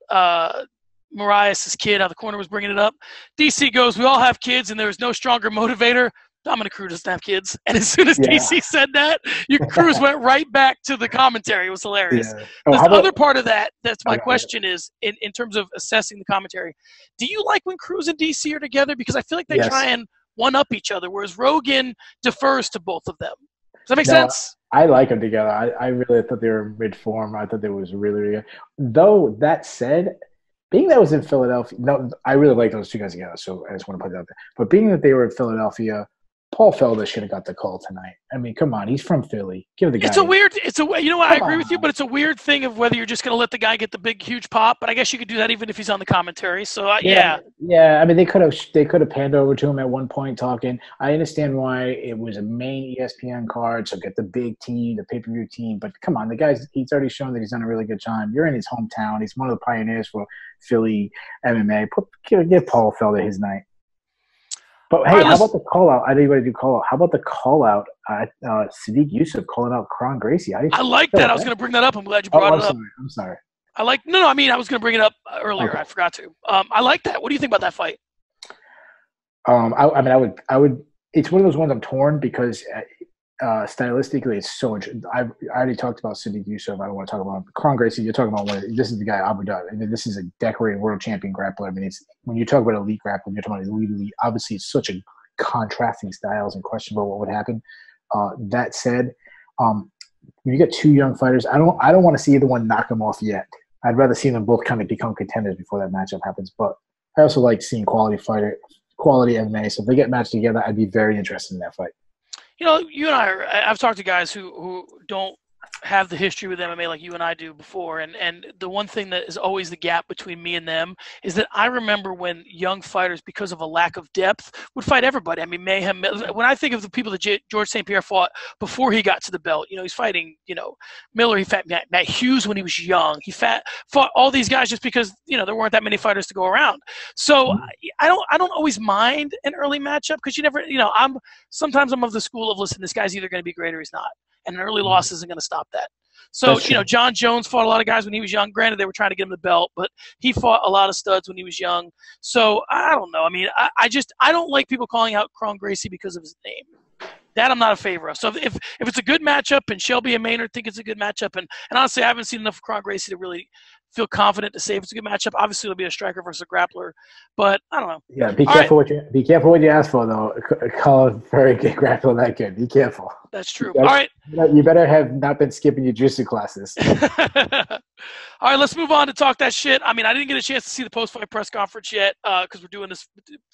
Marias' kid, how the corner was bringing it up. DC goes, "We all have kids, and there is no stronger motivator. Dominic Cruz doesn't have kids." And as soon as DC said that, Cruz went right back to the commentary. It was hilarious. Yeah. The other part of that's my question is, in terms of assessing the commentary, do you like when Cruz and DC are together? Because I feel like they try and one-up each other, whereas Rogan defers to both of them. Does that make sense? I like them together. I really thought they were mid-form. I thought they was really, really good. Though, that said, being that was in Philadelphia, I really like those two guys together, so I just want to put it out there. But being that they were in Philadelphia, Paul Felder should have got the call tonight. I mean, come on, he's from Philly. Give the guy. You know what? I agree with you, but it's a weird thing of whether you're just going to let the guy get the big, huge pop. But I guess you could do that even if he's on the commentary. So yeah. I mean, they could have panned over to him at one point talking. I understand why it was a main ESPN card, so get the big team, the pay-per-view team. But come on, he's already shown that he's done a really good job. You're in his hometown. He's one of the pioneers for Philly MMA. Give Paul Felder his night. But hey, how about the call out? I know you got to do call out. How about the call out? Sadiq Yusuf calling out Kron Gracie. I like that. I was going to bring that up. I'm glad you brought it up. I'm sorry. I mean, I was going to bring it up earlier. Okay. I forgot to. I like that. What do you think about that fight? I would. It's one of those ones I'm torn because stylistically, it's so interesting. I already talked about Sadiq Yusuf. I don't want to talk about Kron Gracie. You're talking about this is the guy Abu Dhabi. I mean, this is a decorated world champion grappler. I mean, when you talk about elite grappling, you're talking about elite. Obviously, it's such a contrasting styles and questionable what would happen. That said, when you get two young fighters, I don't want to see either one knock them off yet. I'd rather see them both kind of become contenders before that matchup happens. But I also like seeing quality MMA. So if they get matched together, I'd be very interested in that fight. You know, you and I've talked to guys who don't have the history with MMA like you and I do before, and the one thing that is always the gap between me and them is that I remember when young fighters, because of a lack of depth, would fight everybody. I mean, Mayhem. When I think of the people that George St. Pierre fought before he got to the belt, he's fighting, Miller. He fought Matt Hughes when he was young. He fought all these guys just because there weren't that many fighters to go around. So I don't always mind an early matchup because you never, sometimes I'm of the school of, listen, this guy's either going to be great or he's not. And an early loss isn't going to stop that. So, John Jones fought a lot of guys when he was young. Granted, they were trying to get him the belt, but he fought a lot of studs when he was young. So, I don't know. I mean, I don't like people calling out Kron Gracie because of his name. That I'm not a favor of. So, if it's a good matchup and Shelby and Maynard think it's a good matchup, and honestly, I haven't seen enough of Kron Gracie to really feel confident to say if it's a good matchup. Obviously, it'll be a striker versus a grappler, but I don't know. Yeah, be careful what you ask for, though. Call a very good grappler that good. Be careful. That's true. All right. You better have not been skipping your jiu-jitsu classes. All right, let's move on to talk that shit. I mean, I didn't get a chance to see the post-fight press conference yet because we're doing this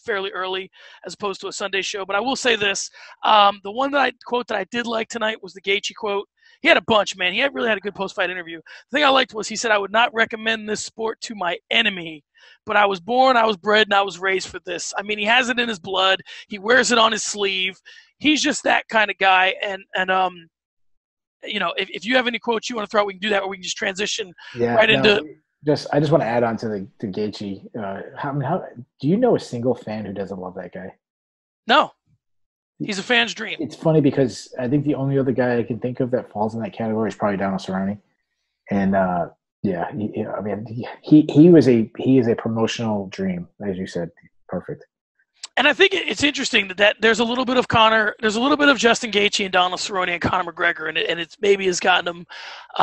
fairly early as opposed to a Sunday show. But I will say this. The one quote that I did like tonight was the Gaethje quote. He had a bunch, man. He really had a good post-fight interview. The thing I liked was he said, "I would not recommend this sport to my enemy, but I was born, I was bred, and I was raised for this." I mean, he has it in his blood. He wears it on his sleeve. He's just that kind of guy. And if you have any quotes you want to throw out, we can do that, or we can just transition into. I just want to add on to the Gaethje. How do you know a single fan who doesn't love that guy? No. He's a fan's dream. It's funny because I think the only other guy I can think of that falls in that category is probably Donald Cerrone. And he is a promotional dream, as you said. Perfect. And I think it's interesting that there's a little bit of Justin Gaethje and Donald Cerrone and Conor McGregor, and it's maybe has gotten him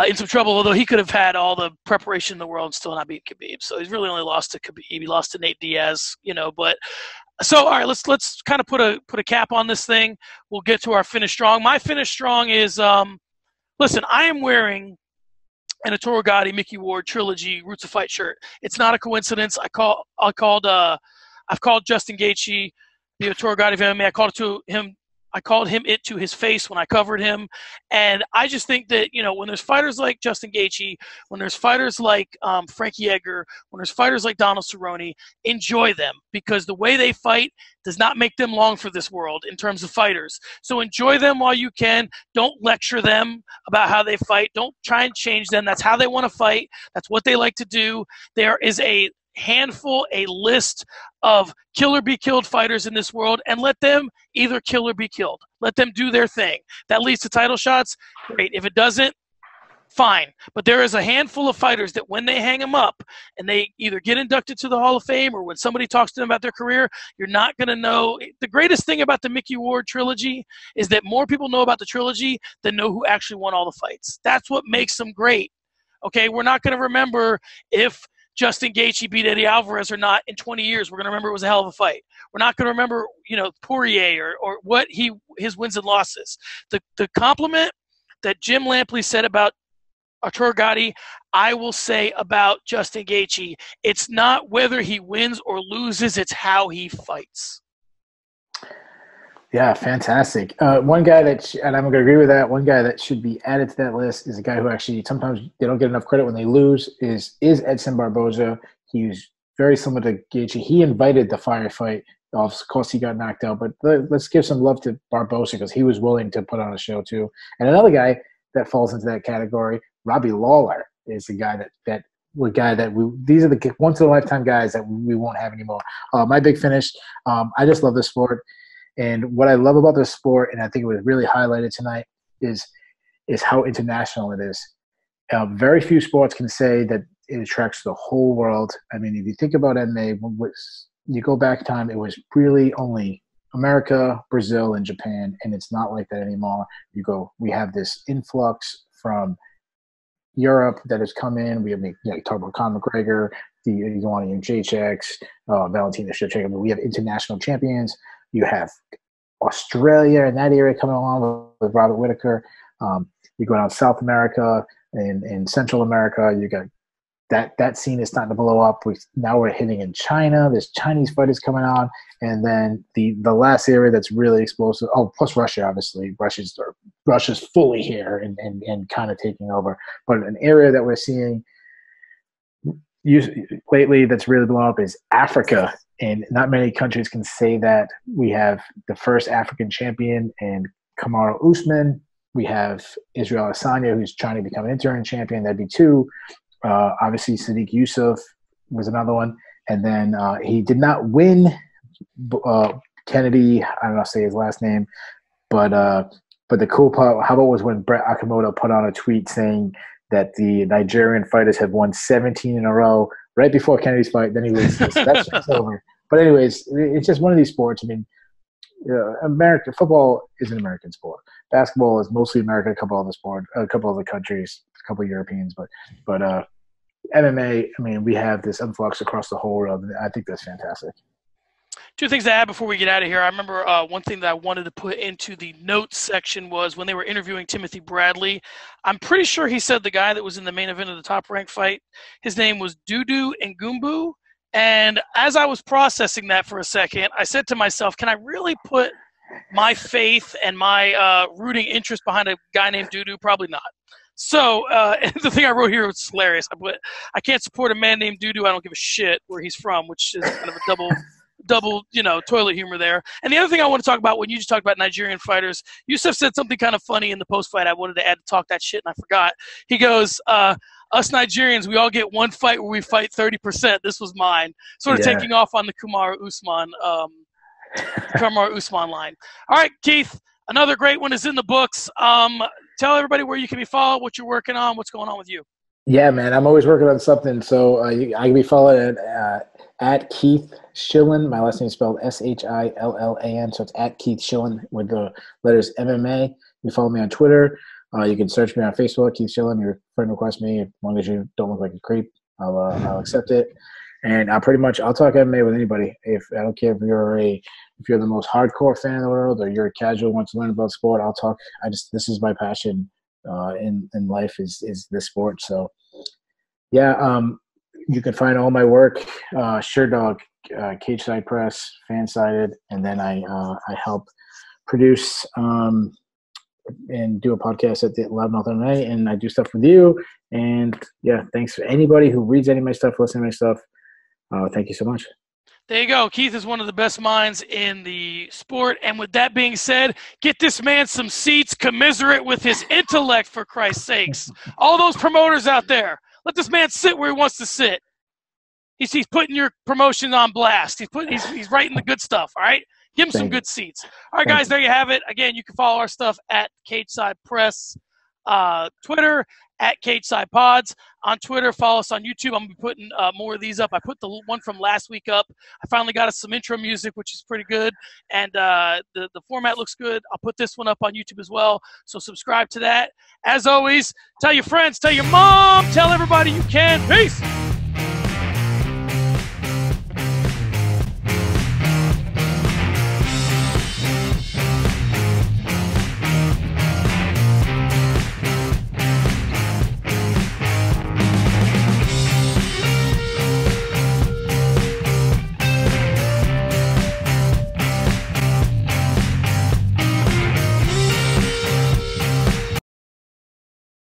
in some trouble. Although he could have had all the preparation in the world and still not beat Khabib, so he's really only lost to Khabib. He lost to Nate Diaz, But so all right, let's kind of put a cap on this thing. We'll get to our finish strong. My finish strong is listen. I am wearing an Arturo Gatti Mickey Ward trilogy Roots of Fight shirt. It's not a coincidence. I've called Justin Gaethje the Arturo Gatti of MMA. I called it to him I called him it to his face when I covered him. And I just think that, when there's fighters like Justin Gaethje, when there's fighters like Frankie Edgar, when there's fighters like Donald Cerrone, enjoy them, because the way they fight does not make them long for this world in terms of fighters. So enjoy them while you can. Don't lecture them about how they fight. Don't try and change them. That's how they want to fight. That's what they like to do. There is a list of kill or be killed fighters in this world, and let them either kill or be killed. Let them do their thing. That leads to title shots. Great. If it doesn't, fine. But there is a handful of fighters that when they hang them up and they either get inducted to the Hall of Fame, or when somebody talks to them about their career, you're not going to know. The greatest thing about the Mickey Ward trilogy is that more people know about the trilogy than know who actually won all the fights. That's what makes them great. Okay, we're not going to remember if Justin Gaethje beat Eddie Alvarez or not in 20 years. We're going to remember it was a hell of a fight. We're not going to remember, Poirier or what his wins and losses. The compliment that Jim Lampley said about Artur Gatti, I will say about Justin Gaethje. It's not whether he wins or loses, it's how he fights. Yeah, fantastic. One guy and I'm going to agree with that, one guy that should be added to that list is a guy who actually sometimes they don't get enough credit when they lose, is Edson Barboza. He's very similar to Gaethje. He invited the firefight. Of course, he got knocked out, but let's give some love to Barboza because he was willing to put on a show too. And another guy that falls into that category, Robbie Lawler, is the guy these are the once in a lifetime guys that we won't have anymore. My big finish. I just love this sport. And what I love about this sport, and I think it was really highlighted tonight, is how international it is. Very few sports can say that it attracts the whole world. I mean, if you think about MMA, you go back time, it was really only America, Brazil, and Japan, and it's not like that anymore. We have this influx from Europe that has come in. We have, talk about Conor McGregor, you go on Jacek, Valentina Shevchenko. We have international champions. You have Australia and that area coming along with Robert Whittaker. You go down South America and Central America. You got that scene is starting to blow up. Now we're hitting in China. There's Chinese fighters coming on, and then the last area that's really explosive. Oh, plus Russia, obviously. Russia's fully here and kind of taking over. But an area that we're seeing lately that's really blown up is Africa. And not many countries can say that. We have the first African champion in Kamaru Usman. We have Israel Adesanya, who's trying to become an interim champion. That'd be two. Obviously, Sadiq Yusuf was another one. And then he did not win. Kennedy, I don't know how to say his last name. But the cool part, how about was when Brett Akamoto put on a tweet saying that the Nigerian fighters have won 17 in a row right before Kennedy's fight. Then he loses. So that's just over. But anyways, it's just one of these sports. I mean, American football is an American sport. Basketball is mostly American. A couple other countries, a couple of Europeans, but MMA. I mean, we have this influx across the whole world. And I think that's fantastic. Two things to add before we get out of here. I remember one thing that I wanted to put into the notes section was when they were interviewing Timothy Bradley. I'm pretty sure he said the guy that was in the main event of the top-ranked fight, his name was Dudu Ngumbu. And as I was processing that for a second, I said to myself, can I really put my faith and my rooting interest behind a guy named Dudu? Probably not. So the thing I wrote here was hilarious. I can't support a man named Dudu. I don't give a shit where he's from, which is kind of a double toilet humor there. And the other thing I want to talk about when you just talked about Nigerian fighters, Yusuf said something kind of funny in the post-fight I wanted to add to talk that shit, and I forgot. He goes, us Nigerians, we all get one fight where we fight 30%. This was mine. Sort of taking off on the Kamaru Usman line. All right, Keith, another great one is in the books. Tell everybody where you can be followed, what you're working on, what's going on with you. Yeah, man, I'm always working on something. So I can be followed at Keith Shillan. My last name is spelled Shillan. So it's at Keith Shillan with the letters MMA. You follow me on Twitter. You can search me on Facebook, Keith Shillan. Your friend request me. As long as you don't look like a creep, I'll accept it. And I'll talk MMA with anybody. I don't care if you're the most hardcore fan in the world or you're a casual wants to learn about sport. I'll talk. This is my passion in life is this sport. So yeah, you can find all my work, Sherdog, Cageside Press, Fansided, and then I help produce and do a podcast at the 11 other night, and I do stuff with you. And yeah, thanks for anybody who reads any of my stuff, listens to my stuff. Thank you so much. There you go. Keith is one of the best minds in the sport. And with that being said, get this man some seats commiserate with his intellect, for Christ's sakes. All those promoters out there, let this man sit where he wants to sit. He's putting your promotion on blast. He's writing the good stuff, all right? Give him some good seats. All right, guys, there you have it. Again, you can follow our stuff at Cageside Press, Twitter, at Cageside Pods. On Twitter, follow us on YouTube. I'm going to be putting more of these up. I put the one from last week up. I finally got us some intro music, which is pretty good. And the format looks good. I'll put this one up on YouTube as well. So subscribe to that. As always, tell your friends, tell your mom, tell everybody you can. Peace.